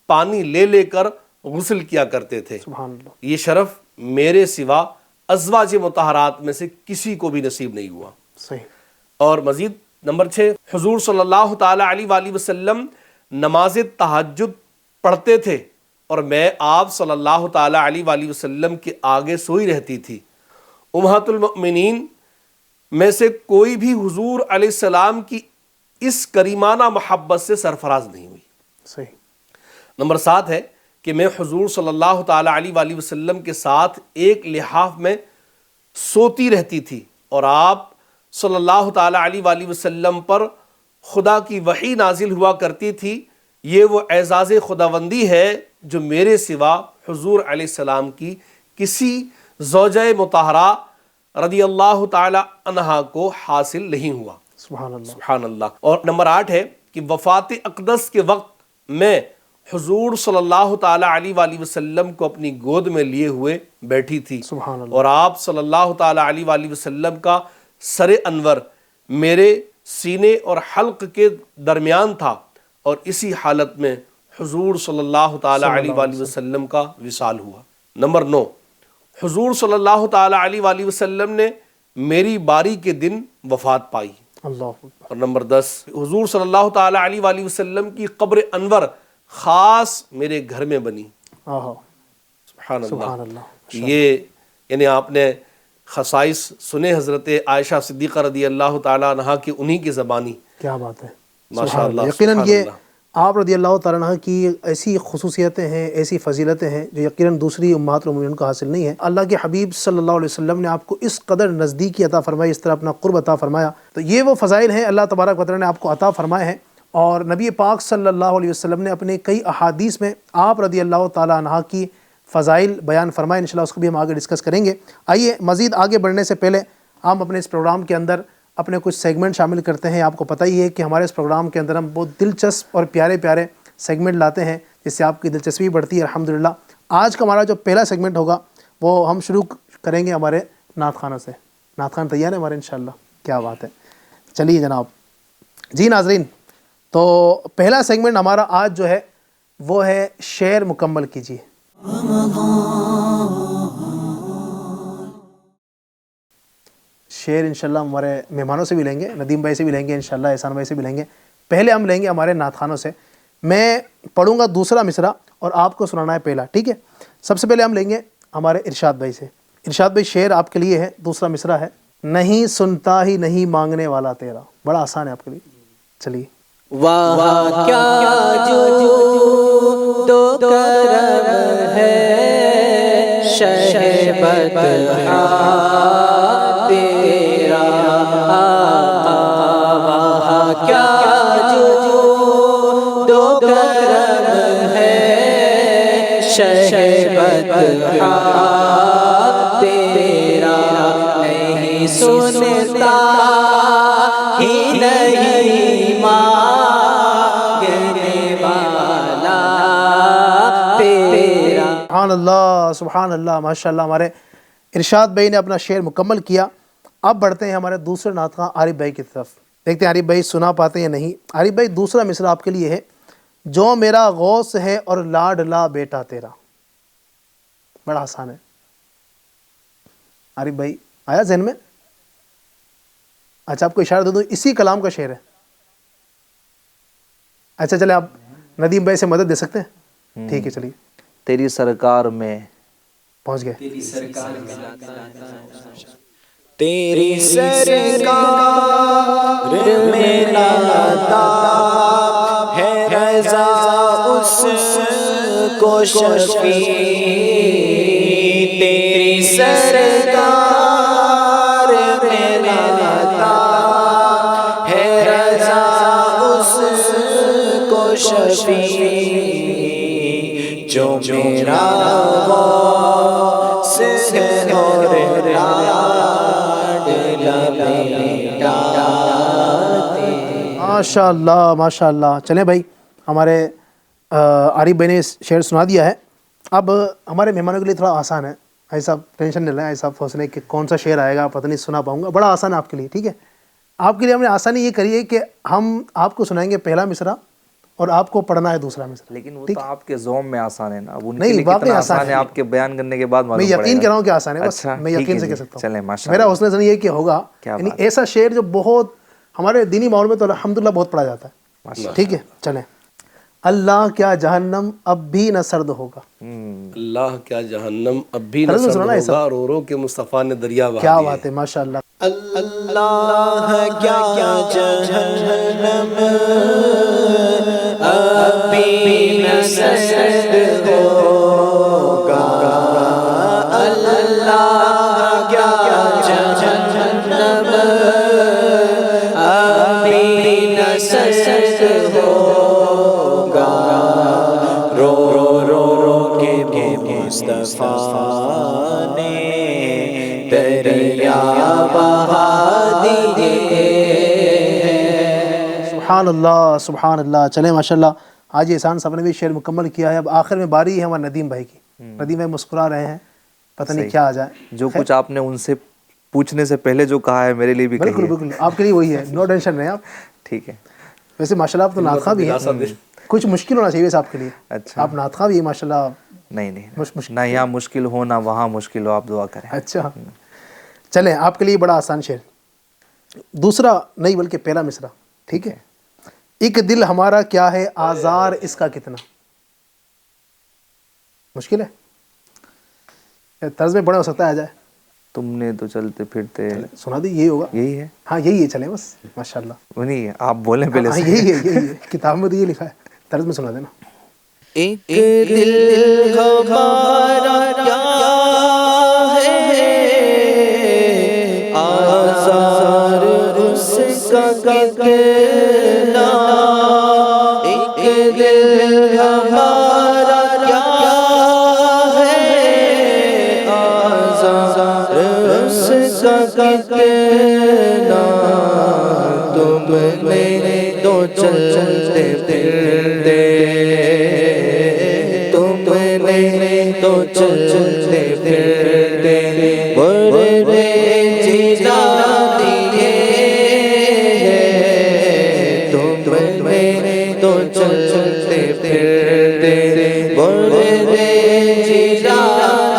پانی لے لے کر غسل کیا کرتے تھے.
سبحان اللہ.
یہ شرف میرے سوا ازواج مطہرات میں سے کسی کو بھی نصیب نہیں ہوا.
صحیح.
اور مزید نمبر 6 حضور صلی اللہ تعالی علیہ وآلہ وسلم نماز تہجد پڑھتے تھے اور میں آپ صلی اللہ تعالی علیہ وآلہ وسلم کے آگے سوئی رہتی تھی. امہات المؤمنین میں سے کوئی بھی حضور علیہ السلام کی اس کریمانہ محبت سے سرفراز نہیں ہوئی.
صحیح.
نمبر 7 ہے کہ میں حضور صلی اللہ تعالی علیہ وآلہ وسلم کے ساتھ ایک لحاف میں سوتی رہتی تھی اور آپ صلی اللہ تعالی علیہ وآلہ وسلم پر خدا کی وحی نازل ہوا کرتی تھی. یہ وہ اعزاز خداوندی ہے جو میرے سوا حضور علیہ السلام کی کسی زوجہ مطہرہ رضی اللہ تعالی عنہا کو حاصل نہیں ہوا.
سبحان اللہ.
سبحان اللہ. اور نمبر 8 ہے کہ وفات اقدس کے وقت میں حضور صلی اللہ تعالی علیہ وآلہ وسلم کو اپنی گود میں لیے ہوئے بیٹھی تھی.
سبحان اللہ.
اور آپ صلی اللہ تعالی علیہ وآلہ وسلم کا سر انور میرے سینے اور حلق کے درمیان تھا, اور اسی حالت میں حضور صلی اللہ تعالی علیہ وآلہ وسلم کا وصال ہوا. نمبر 9 حضور صلی اللہ تعالی علیہ وآلہ وسلم نے میری باری کے دن وفات پائی.
اللہ اکبر.
اور نمبر 10 حضور صلی اللہ تعالی علیہ وآلہ وسلم کی قبر انور خاص میرے گھر میں بنی.
آہا.
سبحان
سبحان
اللہ.
اللہ.
یہ یعنی آپ نے خصائص سنے حضرت عائشہ صدیقہ رضی اللہ تعالی عنہا کی انہی کی زبانی.
کیا بات ہے.
ماشاء اللہ.
یقیناً
سبحان
یہ
اللہ.
آپ رضی اللہ تعالیٰ عنہ کی ایسی خصوصیتیں ہیں, ایسی فضیلتیں ہیں جو یقیناً دوسری امہات المومنین کو حاصل نہیں ہے. اللہ کے حبیب صلی اللہ علیہ وسلم نے آپ کو اس قدر نزدیکی عطا فرمائی, اس طرح اپنا قرب عطا فرمایا. تو یہ وہ فضائل ہیں اللہ تبارک و تعالیٰ نے آپ کو عطا فرمائے ہیں. اور نبی پاک صلی اللہ علیہ وسلم نے اپنے کئی احادیث میں آپ رضی اللہ تعالیٰ عنہ کی فضائل بیان فرمائے. انشاءاللہ اس کو بھی ہم آگے ڈسکس کریں گے. آئیے مزید آگے بڑھنے سے پہلے ہم اپنے اس پروگرام کے اندر اپنے کچھ سیگمنٹ شامل کرتے ہیں. آپ کو پتہ ہی ہے کہ ہمارے اس پروگرام کے اندر ہم بہت دلچسپ اور پیارے پیارے سیگمنٹ لاتے ہیں جس سے آپ کی دلچسپی بڑھتی ہے الحمدللہ. آج کا ہمارا جو پہلا سیگمنٹ ہوگا وہ ہم شروع کریں گے ہمارے نعت خانوں سے. نعت خان تیار ہے ہمارے انشاءاللہ؟ کیا بات ہے. چلیے جناب. جی ناظرین, تو پہلا سیگمنٹ ہمارا آج جو ہے وہ ہے شعر مکمل کیجیے. شعر انشاءاللہ ہمارے مہمانوں سے بھی لیں گے, ندیم بھائی سے بھی لیں گے انشاءاللہ, احسان بھائی سے بھی لیں گے. پہلے ہم لیں گے ہمارے نعت خانوں سے. میں پڑھوں گا دوسرا مصرع اور آپ کو سنانا ہے پہلا, ٹھیک ہے؟ سب سے پہلے ہم لیں گے ہمارے ارشاد بھائی سے. ارشاد بھائی شعر آپ کے لیے ہے, دوسرا مصرع ہے نہیں سنتا ہی نہیں مانگنے والا تیرا. بڑا آسان ہے آپ کے لیے. چلیے.
وہاں کیا جو دو کرم ہے شہبت تیرا, وہاں کیا جو دو کرم ہے شہبت تیرا, نہیں سنتا ہی نہیں مانگنے والا تیرا.
سبحان اللہ سبحان اللہ ماشاءاللہ. ہمارے ارشاد بھائی نے اپنا شعر مکمل کیا. اب بڑھتے ہیں ہمارے دوسرے نعت خواں عارف بھائی کی طرف. دیکھتے ہیں عارف بھائی سنا پاتے ہیں یا نہیں. عارف بھائی دوسرا مصرع آپ کے لیے ہے جو میرا غوث ہے اور لاڈلا بیٹا تیرا. بڑا آسان ہے. عارف بھائی آیا ذہن میں؟ اچھا آپ کو اشارہ دے دوں, اسی کلام کا شعر ہے. اچھا چلے آپ ندیم بھائی سے مدد دے سکتے ہیں؟ ٹھیک ہے چلیے.
تیری سرکار میں
پہنچ گئے.
تیری سرکار میں ناتا ہے رضا اس کو شفیع، تیری سرکار میں ناتا ہے رضا اس کو شفیع، جو میرا غوث ہے اور
ماشاء اللہ ماشاء اللہ. چلیں بھائی، ہمارے عارف بھائی نے شعر سنا دیا ہے. اب ہمارے مہمانوں کے لیے تھوڑا آسان ہے. ایسا آپ ٹینشن نہیں لیں، ایسا آپ سوچ لیں کہ کون سا شعر آئے گا پتہ نہیں سنا پاؤں گا. بڑا آسان ہے آپ کے لیے، ٹھیک ہے. آپ کے لیے ہم نے آسانی یہ کری ہے کہ ہم آپ کو سنائیں گے پہلا مصرع اور آپ کو پڑھنا ہے دوسرا مصرع.
لیکن وہ تو آپ کے ذوم میں آسان ہے نا، اب ان کے
نہیں،
لیے
واقعی
کتنا
آسان
آسان ہے آپ کے بیان کرنے کے بعد
میں
معلوم
یقین
پڑے
کر رہا
گا.
ہوں کہ آسان ہے، بس
اچھا
میں یقین سے کہہ سکتا ہوں.
چلیں ماشاء
میرا
اللہ.
حسن زن یہ کہ ہوگا یعنی ایسا شعر جو بہت ہمارے دینی ماحول میں تو الحمدللہ بہت پڑھا جاتا ہے. ٹھیک ہے، چلیں. اللہ کیا جہنم اب بھی نہ سرد ہوگا.
اللہ کیا جہنم اب بھی نہ سرد ہوگا، رو رو کے مصطفیٰ نے دریا بہا
کیا
دیے.
بات ہے، ماشاء اللہ.
اللہ کیا جہنم ابھی نہ سرد ہوگا، اللہ کیا جہنم ابھی نہ سرد ہوگا، رو رو رو رو کے مصطفیٰ نے دریا بہا دیے.
سبحان اللہ سبحان اللہ. چلیں ماشاء اللہ، آج احسان صاحب نے بھی شعر مکمل کیا ہے. اب آخر میں باری ہے ہمارے ندیم بھائی کی. ندیم بھائی مسکرا رہے ہیں، پتہ نہیں کیا آ جائے.
جو کچھ آپ نے ان سے پوچھنے سے پہلے جو کہا ہے میرے لیے بھی
بالکل
کہیے.
بالکل آپ کے لیے وہی ہے، نو ٹینشن رہیں آپ.
ٹھیک ہے.
ویسے ماشاء اللہ آپ تو ناطخواں بھی ہیں، کچھ مشکل ہونا چاہیے ویسے آپ کے لیے.
اچھا.
آپ ناطخواں بھی ہیں ماشاء اللہ.
نہیں نہ یہاں مشکل ہو نہ وہاں مشکل ہو، آپ دعا کریں.
اچھا چلیں، آپ کے لیے بڑا آسان شعر. دوسرا نہیں بلکہ پہلا مصرع. ٹھیک ہے. ایک دل ہمارا کیا ہے آزار اس کا کتنا. مشکل ہے، طرز میں بڑا ہو سکتا ہے آ جائے.
تم نے تو چلتے پھرتے
سنا دی، یہی ہوگا.
یہی ہے.
ہاں یہی ہے. چلیں بس ماشاء اللہ.
وہ نہیں ہے، آپ بولیں پہلے
ہاں
سے.
یہی ہے یہی ہے، کتاب میں تو یہ لکھا ہے. طرز میں سنا دینا.
ایک دل ہمارا کیا ہے آزار اس کا کتنا، ایک دل ہمارا کیا ہے آزار اس کا کتنا، تم میرے دو چلتے پھرتے، تو چلتے پھرتے برے جلا دیے، تم میرے تو چلتے پھرتے برے جلا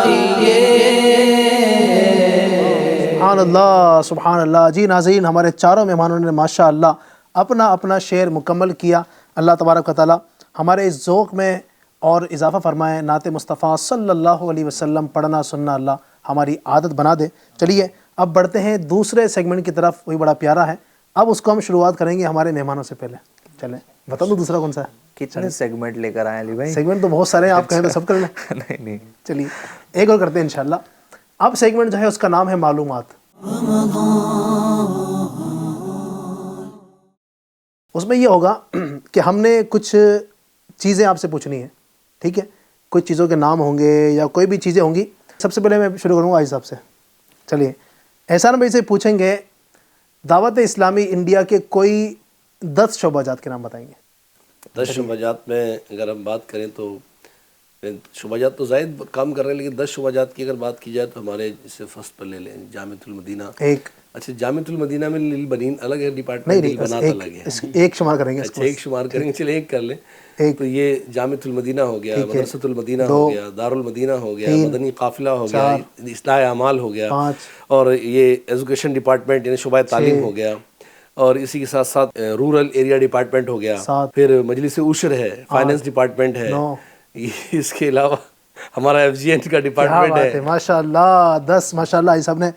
دیے.
سبحان اللہ سبحان اللہ. جی ناظرین، ہمارے چاروں مہمانوں نے ماشاء اللہ اپنا اپنا شعر مکمل کیا. اللہ تبارک و تعالیٰ ہمارے اس ذوق میں اور اضافہ فرمائے. نعت مصطفیٰ صلی اللہ علیہ وسلم پڑھنا سننا اللہ ہماری عادت بنا دے. چلیے اب بڑھتے ہیں دوسرے سیگمنٹ کی طرف. وہی بڑا پیارا ہے. اب اس کو ہم شروعات کریں گے ہمارے مہمانوں سے پہلے. چلیں بتا دوں دوسرا کون سا ہے.
کتنے سیگمنٹ لے کر آئے علی بھائی؟
سیگمنٹ تو بہت سارے ہیں، آپ کہیں تو سب کر لیں.
نہیں.
چلیے ایک اور کرتے ہیں انشاءاللہ. اب سیگمنٹ جو ہے اس کا نام ہے معلومات. اس میں یہ ہوگا کہ ہم نے کچھ چیزیں آپ سے پوچھنی ہیں. ٹھیک ہے، کچھ چیزوں کے نام ہوں گے یا کوئی بھی چیزیں ہوں گی. سب سے پہلے میں شروع کروں گا آج صاحب سے. چلیے احسان بھائی سے پوچھیں گے، دعوت اسلامی انڈیا کے کوئی 10 شعبہ جات کے نام بتائیں گے.
10 شعبہ جات میں اگر ہم بات کریں تو شعبہ جات تو زائد کام کر رہے ہیں، لیکن 10 شعبہ جات کی اگر بات کی جائے تو ہمارے جسے فرسٹ پر لے لیں جامعۃ المدینہ.
ایک
اچھا، جامعۃ المدینہ میں للبنین الگ ہے ڈپارٹمنٹ، للبنات الگ ہے.
ایک شمار کریں گے.
اچھا ایک شمار کریں گے، چلے ایک کر لیں. تو یہ جامعۃ المدینہ ہو گیا، مدرسۃ المدینہ ہو گیا، دارالمدینہ ہو گیا، مدنی قافلہ ہو گیا، اصلاح اعمال ہو گیا، اور یہ ایجوکیشن ڈپارٹمنٹ یعنی شعبہ تعلیم ہو گیا، اور اسی کے ساتھ ساتھ رورل ایریا ڈپارٹمنٹ ہو گیا، پھر مجلس عشر ہے، فائنانس ڈپارٹمنٹ ہے، اس کے علاوہ ہمارا FGN کا ڈپارٹمنٹ ہے.
ماشاء اللہ 10 ماشاء اللہ. یہ سب نے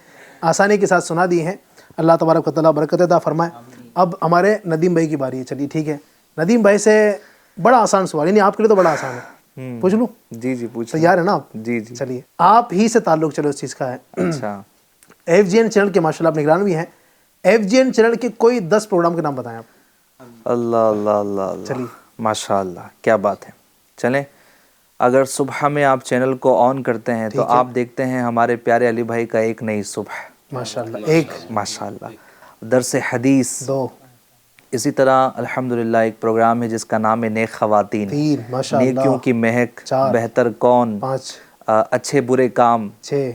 آسانی کے ساتھ سنا دی ہیں. اللہ تبارک و تعالیٰ برکت عطا فرمائے. اب ہمارے ندیم بھائی کی باری ہے. چلیے ٹھیک ہے, ندیم بھائی سے بڑا آسان سوال, یعنی آپ کے لیے تو بڑا آسان ہے, پوچھ لوں؟
جی جی پوچھ.
تیار ہے نا آپ؟
جی جی.
چلیے, آپ ہی سے تعلق چلو اس چیز کا ہے.
اچھا,
ایف جی این چینل کے ماشاء اللہ آپ نگران بھی ہیں. ایف جی این چینل کے کوئی 10 پروگرام کے نام بتائیں آپ.
اللہ اللہ اللہ اللہ,
چلیے.
ماشاء اللہ, کیا بات ہے. چلیں, اگر صبح میں آپ چینل کو آن کرتے ہیں تو آپ دیکھتے ہیں ہمارے پیارے علی بھائی کا ایک نئی صبح,
ماشاء اللہ. ایک,
ماشاء اللہ, درس حدیث.
2,
اسی طرح الحمدللہ ایک پروگرام ہے جس کا نام ہے نیک خواتین,
3, ماشاء اللہ.
نیکیوں کی مہک,
4,
بہتر کون,
5,
اچھے برے کام,
6,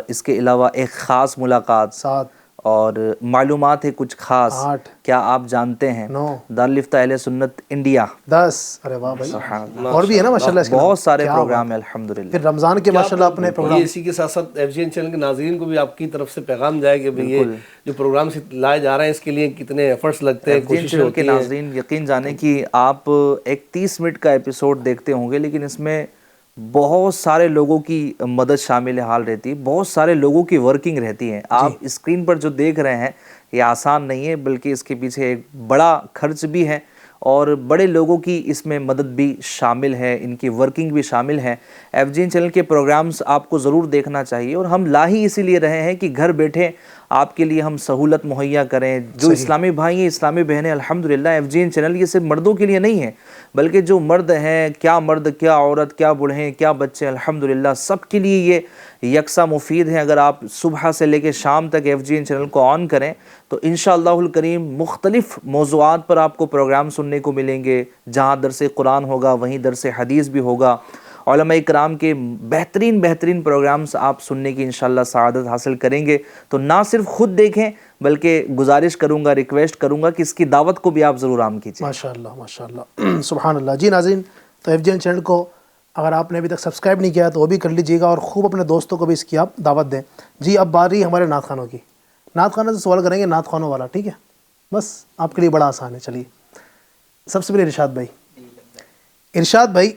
اس کے علاوہ ایک خاص ملاقات,
7,
اور معلومات ہے کچھ خاص,
8,
کیا آپ جانتے ہیں,
9,
دارالفتہ اہل سنت انڈیا.
10. ارے واہ بھائی,
سبحان اللہ,
اور بھی ہے نا ماشاء اللہ اس کے نام.
بہت سارے
کیا
پروگرام
بات
ہیں
ہے.
الحمدللہ.
پھر رمضان کے ماشاء اللہ اپنے
یہ
پروگرام.
اسی کے ساتھ ساتھ ایف جی این چینل کے ناظرین کو بھی آپ کی طرف سے پیغام جائے کہ بھئی یہ جو پروگرام سے لائے جا رہے ہیں اس کے لیے کتنے ایفرٹس لگتے ہیں, کوششیں
چینل کے
ہوتی ہیں.
ناظرین یقین جانیں کہ آپ ایک 30 منٹ کا ایپیسوڈ دیکھتے ہوں گے, لیکن اس میں بہت سارے لوگوں کی مدد شامل حال رہتی ہے, بہت سارے لوگوں کی ورکنگ رہتی ہے. آپ اسکرین پر جو دیکھ رہے ہیں یہ آسان نہیں ہے, بلکہ اس کے پیچھے ایک بڑا خرچ بھی ہے اور بڑے لوگوں کی اس میں مدد بھی شامل ہے, ان کی ورکنگ بھی شامل ہے. ایف جی این چینل کے پروگرامز آپ کو ضرور دیکھنا چاہیے, اور ہم لا ہی اسی لیے رہے ہیں کہ گھر بیٹھے آپ کے لیے ہم سہولت مہیا کریں. جو اسلامی بھائی ہیں, اسلامی بہنیں, الحمدللہ ایف جی این چینل یہ صرف مردوں کے لیے نہیں ہے, بلکہ جو مرد ہیں, کیا مرد, کیا عورت, کیا بوڑھے, کیا بچے, الحمدللہ سب کے لیے یہ یکساں مفید ہیں. اگر آپ صبح سے لے کے شام تک ایف جی این چینل کو آن کریں تو انشاءاللہ الکریم مختلف موضوعات پر آپ کو پروگرام سننے کو ملیں گے. جہاں درس قرآن ہوگا وہیں درس حدیث بھی ہوگا. علماء کرام کے بہترین پروگرامز آپ سننے کی انشاءاللہ سعادت حاصل کریں گے. تو نہ صرف خود دیکھیں بلکہ گزارش کروں گا, ریکویسٹ کروں گا کہ اس کی دعوت کو بھی آپ ضرور عام کیجیے.
ماشاءاللہ ماشاءاللہ, سبحان اللہ. جی ناظرین, تو ایف جی این چینل کو اگر آپ نے ابھی تک سبسکرائب نہیں کیا تو وہ بھی کر لیجیے گا, اور خوب اپنے دوستوں کو بھی اس کی آپ دعوت دیں. جی اب باری ہمارے نعت خوانوں کی. نعت خوانوں سے سوال کریں گے, نعت خوانوں والا, ٹھیک ہے, بس آپ کے لیے بڑا آسان ہے. چلیے, سب سے پہلے ارشاد بھائی. ارشاد بھائی.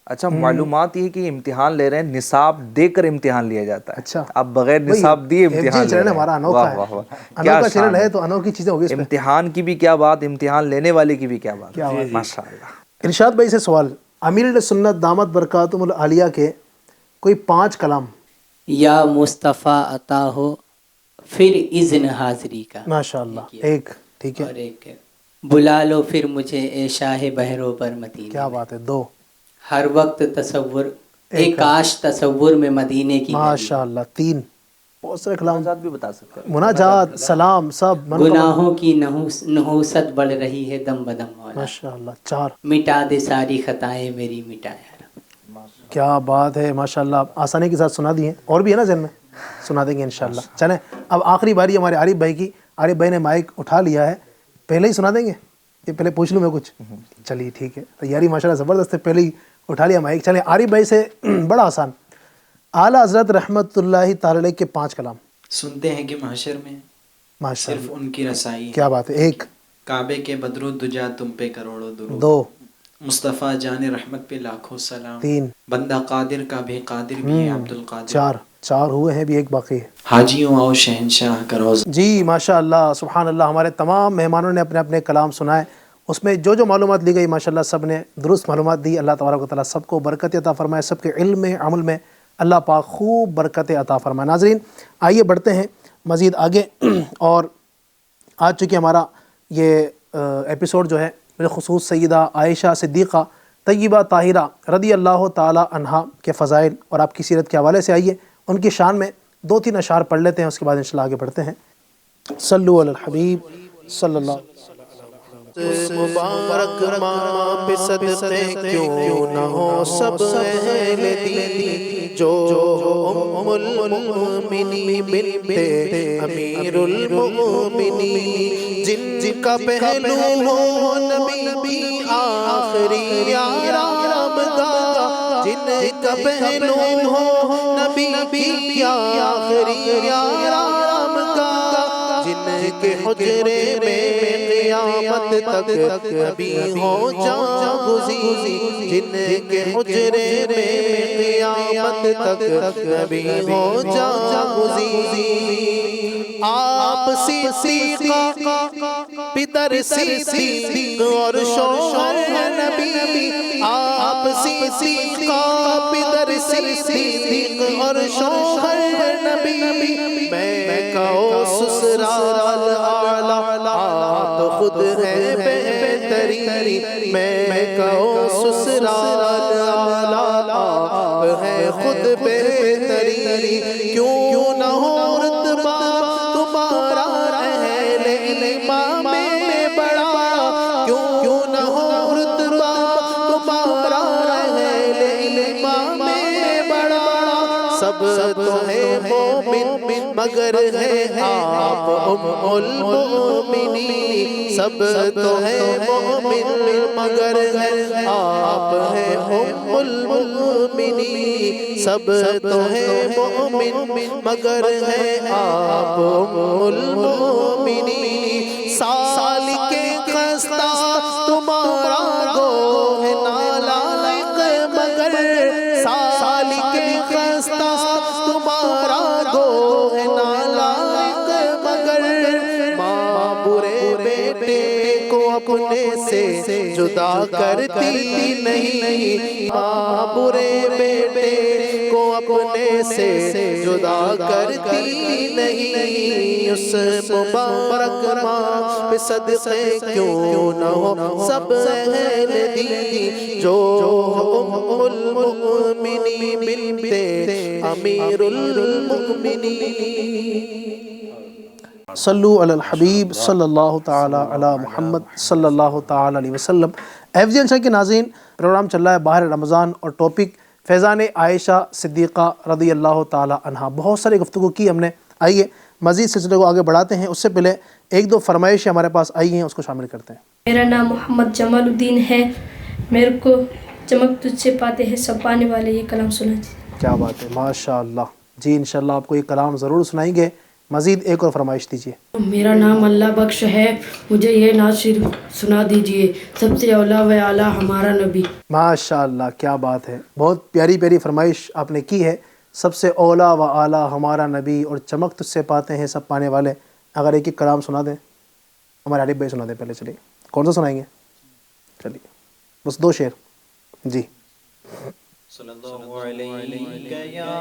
اچھا, معلومات یہ کہ امتحان لے رہے ہیں, نصاب دے کر امتحان لیا جاتا ہے.
اچھا,
آپ بغیر نصاب دیے امتحان لے رہے ہیں.
ہمارا انوکھا ہے, انوکھا چینل ہے تو انوکھی چیزیں ہوگی.
امتحان کی بھی کیا بات, امتحان لینے والے کی بھی کیا بات, ماشاءاللہ.
ارشاد بھائی سے سوال, امیر سنت دامت برکاتہم العالیہ کے کوئی 5 کلام.
یا مصطفیٰ عطا ہو پھر اذن حاضری کا.
ماشاءاللہ. ایک, ٹھیک ہے.
اور ایک بلا لو پھر مجھے اے شاہ بحرو پر مدینے.
کیا بات ہے. 2.
ہر وقت تصور ایک کاش تصور میں مدینے کی.
ماشاءاللہ. 3. بہت سارے کلام
مناجات بھی بتا سکتے ہیں.
مناجات, سلام, سب.
گناہوں کی نحوست بڑھ رہی ہے دم بدم مولا.
ماشاءاللہ. 4.
مٹا دے ساری خطائیں میری مٹایا.
کیا بات ہے, ماشاءاللہ. آسانی کے ساتھ سنا دیے, اور بھی ہے نا ذہن میں, سنا دیں گے انشاءاللہ. چلیں اب آخری باری ہمارے عارف بھائی کی. عارف بھائی نے مائک اٹھا لیا ہے, پہلے ہی سنا دیں گے, یہ پہلے پوچھ لوں میں کچھ. چلیے ٹھیک ہے, تیاری ماشاءاللہ زبردست ہے, پہلے ہی اٹھا لیا مائک. چلیں عارف بھائی سے بڑا آسان, اعلیٰ حضرت رحمت اللہ تعالی علیہ کے 5 کلام.
سنتے ہیں کہ محشر میں
ماشاءاللہ.
صرف ان کی رسائی.
کیا بات ہے. 1.
کعبے کے بدرالدجا تم پہ کروڑوں درود.
2.
مصطفیٰ جان رحمت پہ لاکھوں سلام.
3.
بندہ قادر کا بھی قادر بھی ہے عبد القادر.
4 ہوئے ہیں, بھی ایک باقی ہے.
حاجیوں آؤ شہنشاہ کا روزہ.
جی ماشاءاللہ, سبحان اللہ. ہمارے تمام مہمانوں نے اپنے اپنے کلام سنائے, اس میں جو معلومات لی گئی ماشاءاللہ سب نے درست معلومات دی. اللہ تبارک و تعالیٰ سب کو برکت عطا فرمائے, سب کے علم میں, عمل میں اللہ پاک خوب برکت عطا فرمائے. ناظرین آئیے بڑھتے ہیں مزید آگے, اور آج چونکہ ہمارا یہ ایپیسوڈ جو ہے بالخصوص سیدہ عائشہ صدیقہ طیبہ طاہرہ رضی اللہ تعالی عنہا کے فضائل اور آپ کی سیرت کے حوالے سے, آئیے ان کی شان میں 2-3 اشعار پڑھ لیتے ہیں, اس کے بعد انشاءاللہ آگے بڑھتے ہیں. صلو علی الحبیب صلی اللہ علیہ وسلم. مبارک ماں پہ صدقے کیوں نہ ہو سب اہل دین, جو ام المؤمنین بنت امیر المؤمنین, جن کا پہلو ہو نبی کی آخری آرام گاہ, جن کا پہلو ہو نبی کی آخری آرام گاہ, جن
کے حجرے میں قیامت تک ابھی ہو جاگزین، جن کے حجرے میں قیامت تک ابھی ہو جاگزین۔ آپ صدیقہ پدر صدیق اور شوہر نبی، آپ صدیقہ پدر صدیق اور شوہر نبی، میں کہو سسرال اعلیٰ آپ خود ہیں بہترین، میں کہو سسرال اعلیٰ آپ ہیں خود بہترین، کیوں نہ ہو رتبہ تمہارا اہل امام میں بڑا، کیوں نہ ہو رتبہ تمہارا اہل امام میں بڑا، سب تو ہے مومن مگر ہے آپ ام المؤمنین، سب تو ہے مومن مگر ہے آپ ہے ام المؤمنین، سب تو ہے مومن مگر ہے آپ ام المؤمنین، سال کے خستہ تمہارا گوہ نالائق مگر، سال کے خستہ تمہارا گوہ نالائق مگر، ماں برے بیٹے کو اپنے سے جدا کرتی نہیں، ماں برے بیٹے کو اپنے سے جدا کرتی نہیں، اس مبارک ماں پہ صدقے کیوں نہ ہو سب اہل دین، جو ام المؤمنین بنت امیر المؤمنین۔
صلو علی الحبیب صلی اللہ تعالی علی محمد صلی اللہ تعالی علیہ وسلم۔ FGN شاہ کے ناظرین، پروگرام چل رہا ہے باہر رمضان اور ٹاپک فیضان عائشہ صدیقہ رضی اللہ تعالی عنہا۔ بہت سارے گفتگو کی ہم نے، آئیے مزید سلسلے کو آگے بڑھاتے ہیں، اس سے پہلے ایک دو فرمائشیں ہمارے پاس آئی ہیں، اس کو شامل کرتے ہیں۔
میرا نام محمد جمال الدین ہے، میرے کو چمک تجھ سے پاتے ہیں سب پانے والے، یہ کلام سنا دیجیے۔
کیا بات ہے، ماشاء اللہ جی، انشاءاللہ آپ کو یہ کلام ضرور سنائیں گے۔ مزید ایک اور فرمائش دیجیے۔
میرا نام اللہ بخش ہے، مجھے یہ نعت شریف سنا دیجیے، سب سے اولا و اعلیٰ ہمارا نبی۔
ماشاء اللہ کیا بات ہے، بہت پیاری پیاری فرمائش آپ نے کی ہے، سب سے اولا و اعلیٰ ہمارا نبی اور چمک تجھ سے پاتے ہیں سب پانے والے۔ اگر ایک ایک کلام سنا دیں، ہمارے عارف بھائی سنا دیں پہلے، چلیے کون سا سنائیں گے؟ چلیے بس دو شعر جی۔
صلی اللہ علیہ یا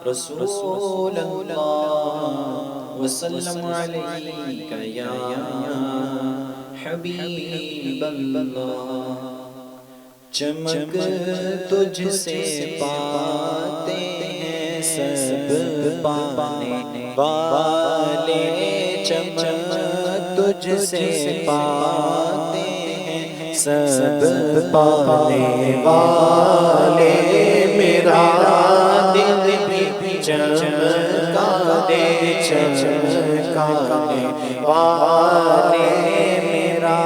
رسول اللہ وسلم علیہ یا حبیب اللہ، چمک تجھ سے پاتے ہیں سب پانے والے، چمک تجھ سے پاتے ہیں سب پانے والے، میرا دل بھی چمکا دے چمکانے والے، میرا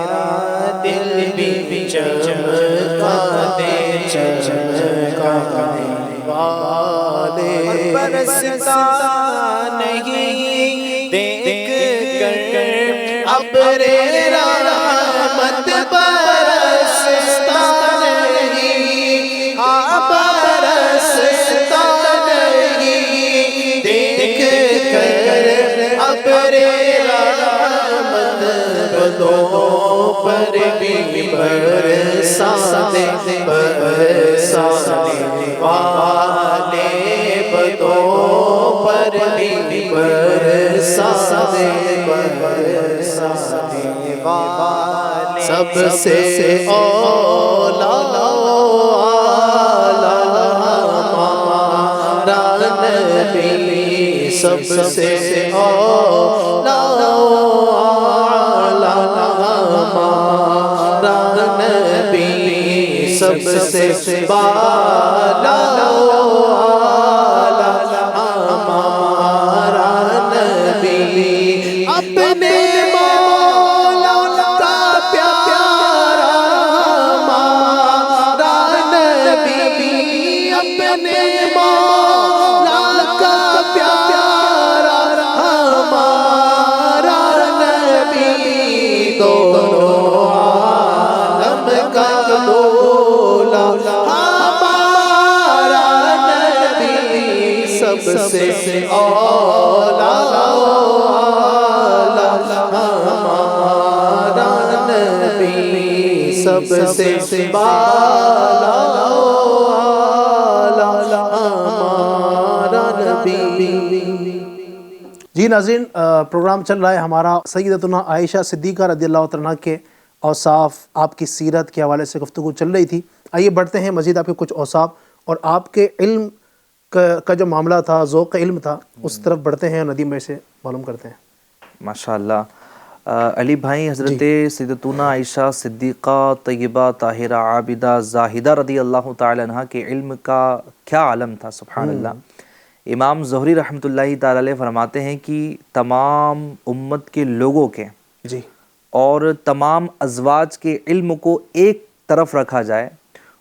دل بھی چمکا دے چمکانے والے، برستا نہیں دیکھ کر ابر رحمت برستا نہیں، برستا نہیں دیکھ کر ابر رحمت، بدوں پر بھی برسانے والے، بدوں پر بھی برسانے والے، سب سے اولا ہمارا نبی، سب سے اولا ہمارا نبی، سب سے بالا ہمارا نبی، اپنے مولا کا پیارا ہمارا نبی، اپنے مولا کا پیارا ہمارا نبی سب سے بالا ہمارا نبی۔
جی ناظرین، پروگرام چل رہا ہے ہمارا سیدتنا عائشہ صدیقہ رضی اللہ تعالیٰ کے اوصاف، آپ کی سیرت کے حوالے سے گفتگو چل رہی تھی۔ آئیے بڑھتے ہیں، مزید آپ کے کچھ اوصاف اور آپ کے علم کا جو معاملہ تھا، ذوق علم تھا، اس طرف بڑھتے ہیں اور ندیم بھائی سے معلوم کرتے ہیں۔
ماشاءاللہ علی بھائی، حضرت سیدتنا عائشہ صدیقہ طیبہ طاہرہ عابدہ زاہدہ رضی اللہ تعالی عنہ کے علم کا کیا عالم تھا، سبحان اللہ۔ امام زہری رحمۃ اللہ تعالی علیہ فرماتے ہیں کہ تمام امت کے لوگوں کے
جی
اور تمام ازواج کے علم کو ایک طرف رکھا جائے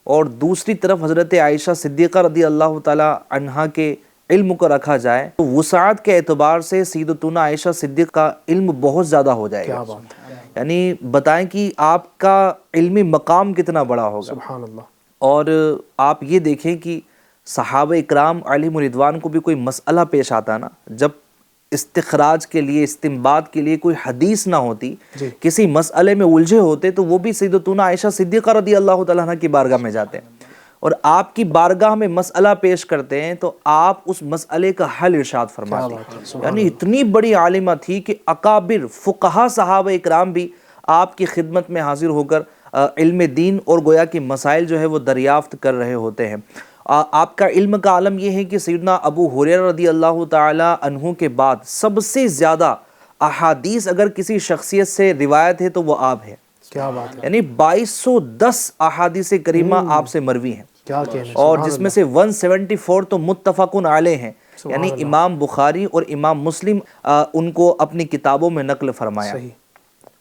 اور دوسری طرف حضرت عائشہ صدیقہ رضی اللہ تعالی عنہا کے علم کو رکھا جائے تو وسعت کے اعتبار سے سیدتنا عائشہ صدیقہ کا علم بہت زیادہ ہو جائے گا۔ یعنی بتائیں کہ آپ کا علمی مقام کتنا بڑا ہوگا،
سبحان اللہ۔
اور آپ یہ دیکھیں کہ صحابہ اکرام علیہم رضوان کو بھی کوئی مسئلہ پیش آتا نا، جب استخراج کے لیے، استنباط کے لیے کوئی حدیث نہ ہوتی، کسی مسئلے میں الجھے ہوتے تو وہ بھی سیدتنا عائشہ صدیقہ رضی اللہ تعالیٰ عنہ کی بارگاہ میں جاتے ہیں اور آپ کی بارگاہ میں مسئلہ پیش کرتے ہیں تو آپ اس مسئلے کا حل ارشاد فرماتے ہیں۔ یعنی اتنی بڑی عالمہ تھی کہ اکابر فقہا صحابہ اکرام بھی آپ کی خدمت میں حاضر ہو کر علم دین اور گویا کی مسائل جو ہے وہ دریافت کر رہے ہوتے ہیں۔ آپ کا علم کا عالم یہ ہے کہ سیدنا ابو ہریرہ رضی اللہ تعالی عنہ کے بعد سب سے زیادہ احادیث اگر کسی شخصیت سے روایت ہے تو وہ آپ ہے۔
کیا بات ہے،
یعنی 2210 احادیث کریمہ آپ سے مروی ہیں،
کیا کہنا،
اور جس میں سے 174 تو متفقن علیہ ہیں، یعنی امام بخاری اور امام مسلم ان کو اپنی کتابوں میں نقل فرمایا۔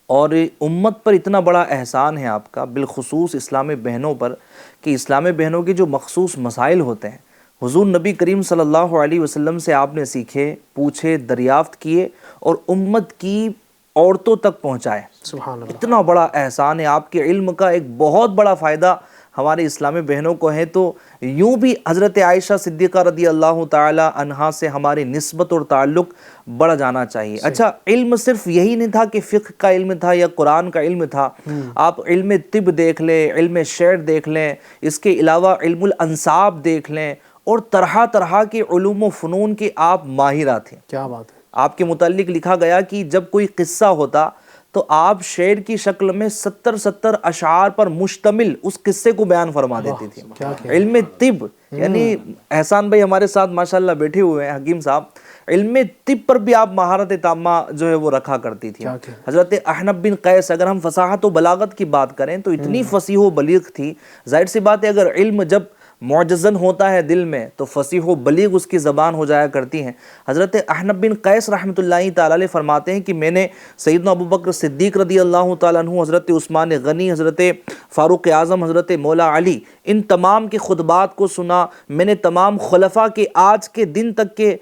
اور امت پر اتنا بڑا احسان ہے آپ کا، بالخصوص اسلامی بہنوں پر، کہ اسلامی بہنوں کے جو مخصوص مسائل ہوتے ہیں حضور نبی کریم صلی اللہ علیہ وسلم سے آپ نے سیکھے، پوچھے، دریافت کیے اور امت کی عورتوں تک پہنچائے۔
سبحان اللہ۔
اتنا بڑا احسان ہے، آپ کے علم کا ایک بہت بڑا فائدہ ہمارے اسلامی بہنوں کو ہے۔ تو یوں بھی حضرت عائشہ صدیقہ رضی اللہ تعالی عنہا سے ہماری نسبت اور تعلق بڑھ جانا چاہیے۔ اچھا، علم صرف یہی نہیں تھا کہ فقہ کا علم تھا یا قرآن کا علم تھا، آپ علم طب دیکھ لیں، علم شعر دیکھ لیں، اس کے علاوہ علم الانساب دیکھ لیں اور طرح طرح کے علوم و فنون کے آپ ماہرہ تھے۔
کیا بات ہے۔
آپ کے متعلق لکھا گیا کہ جب کوئی قصہ ہوتا تو آپ شعر کی شکل میں 70 اشعار پر مشتمل اس قصے کو بیان فرما دیتی تھی۔ علم طب، یعنی احسان بھائی ہمارے ساتھ ماشاءاللہ بیٹھے ہوئے ہیں، حکیم صاحب، علم طب پر بھی آپ مہارت تامہ جو ہے وہ رکھا کرتی تھی۔ حضرت احنف بن قیس، اگر ہم فصاحت و بلاغت کی بات کریں تو اتنی فصیح و بلیغ تھی، ظاہر سی بات ہے اگر علم جب معجزن ہوتا ہے دل میں تو فصیح و بلیغ اس کی زبان ہو جایا کرتی ہیں۔ حضرت احنف بن قیس رحمۃ اللہ تعالی علیہ فرماتے ہیں کہ میں نے سیدنا ابو بکر صدیق رضی اللہ تعالیٰ عنہ، حضرت عثمان غنی، حضرت فاروق اعظم، حضرت مولا علی، ان تمام کے خطبات کو سنا۔ میں نے تمام خلفاء کے آج کے دن تک کے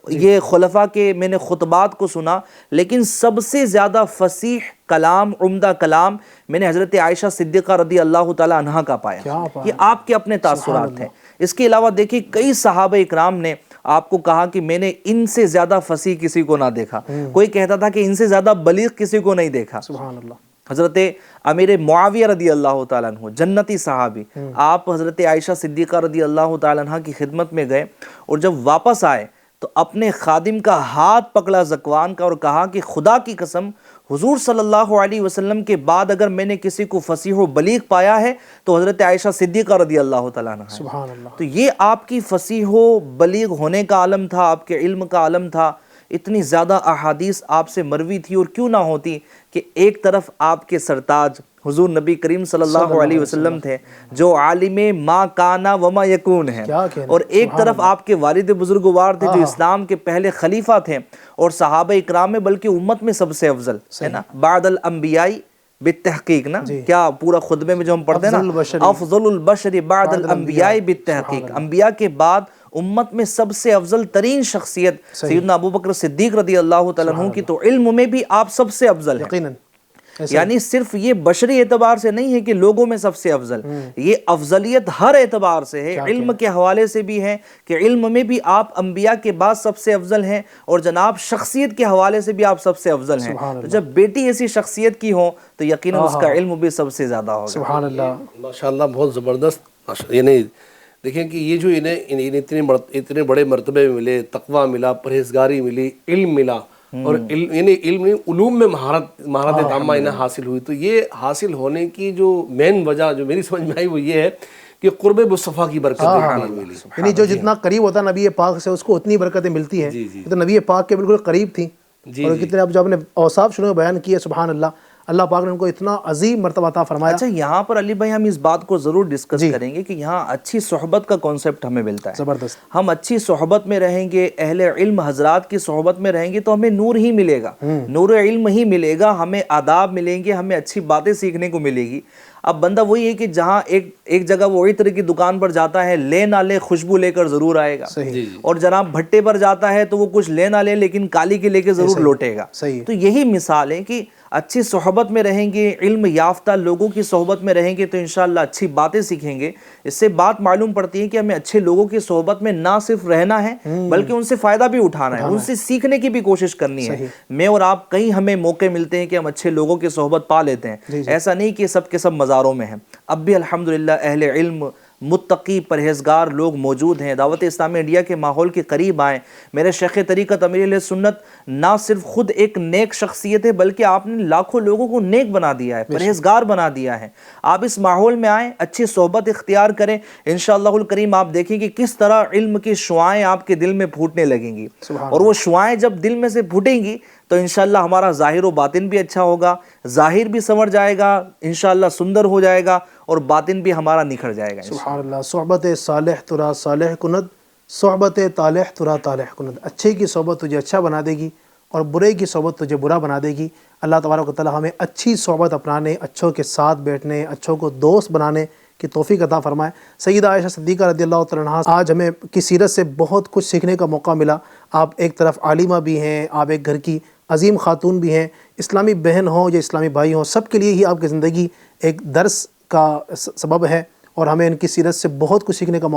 یہ خلفاء کے میں نے خطبات کو سنا، لیکن سب سے زیادہ فصیح کلام، عمدہ کلام میں نے حضرت عائشہ صدیقہ رضی اللہ تعالی عنہا کا پایا۔ یہ آپ کے اپنے تاثرات ہیں۔ اس کے علاوہ دیکھیں کئی صحابہ اکرام نے آپ کو کہا کہ میں نے ان سے زیادہ فصیح کسی کو نہ دیکھا، کوئی کہتا تھا کہ ان سے زیادہ بلیغ کسی کو نہیں دیکھا۔
سبحان اللہ۔
حضرت امیر معاویہ رضی اللہ تعالیٰ عنہ، جنتی صحابی، آپ حضرت عائشہ صدیقہ رضی اللہ تعالیٰ عنہ کی خدمت میں گئے اور جب واپس آئے تو اپنے خادم کا ہاتھ پکڑا زکوان کا اور کہا کہ خدا کی قسم، حضور صلی اللہ علیہ وسلم کے بعد اگر میں نے کسی کو فصیح و بلیغ پایا ہے تو حضرت عائشہ صدیقہ رضی اللہ تعالیٰ عنہ ہے۔
سبحان اللہ۔
تو یہ آپ کی فصیح و بلیغ ہونے کا عالم تھا، آپ کے علم کا عالم تھا۔ اتنی زیادہ احادیث آپ سے مروی تھی، اور کیوں نہ ہوتی کہ ایک طرف آپ کے سرتاج حضور نبی کریم صلی اللہ علیہ وسلم تھے جو عالم ما کانا وما یکون ہیں، اور ایک طرف آپ کے والد بزرگوار تھے جو اسلام کے پہلے خلیفہ تھے اور صحابہ اکرام میں بلکہ امت میں سب سے افضل ہے نا، بعد الانبیاء بالتحقیق نا، کیا پورا خطبے میں جو ہم پڑھتے ہیں نا، افضل البشر بعد الانبیاء بالتحقیق، انبیاء کے بعد امت میں سب سے افضل ترین شخصیت سیدنا ابو بکر صدیق رضی اللہ تعالیٰ عنہ کی، تو علم میں بھی آپ سب سے افضل ہیں۔ یعنی صرف یہ بشری اعتبار سے نہیں ہے کہ لوگوں میں سب سے افضل، یہ افضلیت ہر اعتبار سے ہے، علم کے حوالے سے بھی ہے کہ علم میں بھی آپ انبیاء کے بعد سب سے افضل ہیں، اور جناب شخصیت کے حوالے سے بھی آپ سب سے افضل ہیں۔ تو جب بیٹی ایسی شخصیت کی ہو تو یقیناً اس کا علم بھی سب سے زیادہ ہوگا۔
سبحان اللہ،
ماشاءاللہ بہت زبردست۔ یعنی دیکھیں کہ یہ جو انہیں اتنے بڑے مرتبے ملے، تقویٰ ملا، پرہیزگاری ملی، علم ملا، اور یعنی علم علوم میں مہارت تامہ انہیں حاصل ہوئی، تو یہ حاصل ہونے کی جو مین وجہ جو میری سمجھ میں آئی وہ یہ ہے کہ قرب مصطفیٰ کی برکت ملی۔
یعنی جو جتنا قریب ہوتا ہے نبی پاک سے اس کو اتنی برکتیں ملتی ہیں، تو نبی پاک کے بالکل قریب تھیں، اور کتنے اب جو آپ نے اوصاف شروع میں بیان کیے، سبحان اللہ، اللہ پاک نے ان کو اتنا عظیم مرتبہ عطا فرمایا۔
اچھا یہاں پر علی بھائی ہم اس بات کو ضرور ڈسکس کریں گے کہ یہاں اچھی صحبت کا کانسیپٹ ہمیں ملتا ہے،
زبردست۔
ہم اچھی صحبت میں رہیں گے، اہل علم حضرات کی صحبت میں رہیں گے تو ہمیں نور ہی ملے گا، نور علم ہی ملے گا، ہمیں آداب ملیں گے، ہمیں اچھی باتیں سیکھنے کو ملے گی۔ اب بندہ وہی ہے کہ جہاں ایک جگہ وہ عطر کی دکان پر جاتا ہے، لے نہ لے خوشبو لے کر ضرور آئے گا، اور جناب بھٹے پر جاتا ہے تو وہ کچھ لے نہ لے لیکن کالی کے لے کے ضرور لوٹے گا۔ تو یہی مثال ہے کہ اچھی صحبت میں رہیں گے، علم یافتہ لوگوں کی صحبت میں رہیں گے تو انشاءاللہ اچھی باتیں سیکھیں گے۔ اس سے بات معلوم پڑتی ہے کہ ہمیں اچھے لوگوں کی صحبت میں نہ صرف رہنا ہے بلکہ ان سے فائدہ بھی اٹھانا ہے، ان سے سیکھنے کی بھی کوشش کرنی ہے۔ میں اور آپ کہیں ہمیں موقع ملتے ہیں کہ ہم اچھے لوگوں کی صحبت پا لیتے ہیں، ایسا نہیں کہ سب کے سب مزاروں میں ہیں، اب بھی الحمدللہ اہل علم، متقی، پرہیزگار لوگ موجود ہیں۔ دعوت اسلامی انڈیا کے ماحول کے قریب آئیں۔ میرے شیخ طریقت امیر اہل سنت نہ صرف خود ایک نیک شخصیت ہے بلکہ آپ نے لاکھوں لوگوں کو نیک بنا دیا ہے، پرہیزگار بنا دیا ہے۔ آپ اس ماحول میں آئیں، اچھی صحبت اختیار کریں، انشاءاللہ الکریم آپ دیکھیں کہ کس طرح علم کی شعاعیں آپ کے دل میں پھوٹنے لگیں گی، اور وہ شعاعیں جب دل میں سے پھوٹیں گی تو انشاءاللہ ہمارا ظاہر و باطن بھی اچھا ہوگا، ظاہر بھی سنور جائے گا، انشاءاللہ سندر ہو جائے گا، اور باطن بھی ہمارا نکھر جائے گا۔
سبحان اللہ، صحبت صالح ترا صالح کند، صحبت طالح ترا طالح کند۔ اچھے کی صحبت تجھے اچھا بنا دے گی اور برے کی صحبت تجھے برا بنا دے گی۔ اللہ تبارک و تعالی ہمیں اچھی صحبت اپنانے، اچھوں کے ساتھ بیٹھنے، اچھوں کو دوست بنانے کی توفیق عطا فرمائے۔ سیدہ عائشہ صدیقہ رضی اللہ تعالیٰ عنہا، آج ہمیں کی سیرت سے بہت کچھ سیکھنے کا موقع ملا۔ آپ ایک طرف عالمہ بھی ہیں، آپ ایک گھر کی عظیم خاتون بھی ہیں، اسلامی بہن ہوں یا اسلامی بھائی ہوں، سب کے لیے ہی آپ کی زندگی ایک درس کا سبب ہے، اور ہمیں ان کی سیرت سے بہت کچھ سیکھنے کا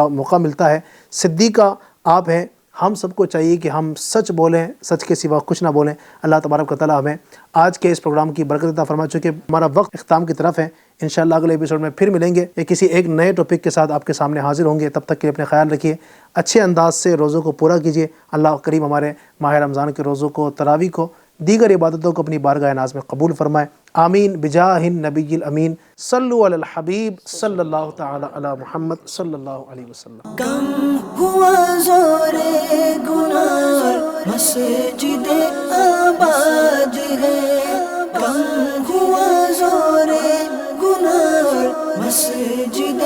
موقع ملتا ہے۔ صدیقہ آپ ہیں، ہم سب کو چاہیے کہ ہم سچ بولیں، سچ کے سوا کچھ نہ بولیں۔ اللہ تبارک و تعالیٰ ہمیں آج کے اس پروگرام کی برکت عطا فرما، چونکہ ہمارا وقت اختتام کی طرف ہے۔ انشاءاللہ اگلے ایپیسوڈ میں پھر ملیں گے یا کسی ایک نئے ٹاپک کے ساتھ آپ کے سامنے حاضر ہوں گے۔ تب تک کے لیے اپنے خیال رکھیے، اچھے انداز سے روزوں کو پورا کیجیے۔ اللہ کریم ہمارے ماہ رمضان کے روزوں کو، تراویح کو، دیگر عبادتوں کو اپنی بارگاہ ناز میں قبول فرمائے۔ آمین بجاہ النبی الامین۔ صلو علی الحبیب صلی اللہ تعالی علی محمد صلی اللہ علیہ وسلم۔
کم ہوا زور گناہ مسجد آباد ہے، کم ہوا زور گناہ مسجد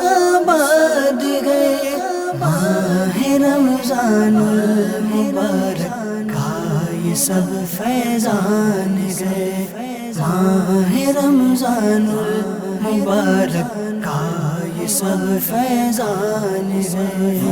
آباد ہے۔ ماہ رمضان المبارک کا یہ سب فیضان گئے، ماہ رمضان المبارک کا یہ سب فیضان گئے۔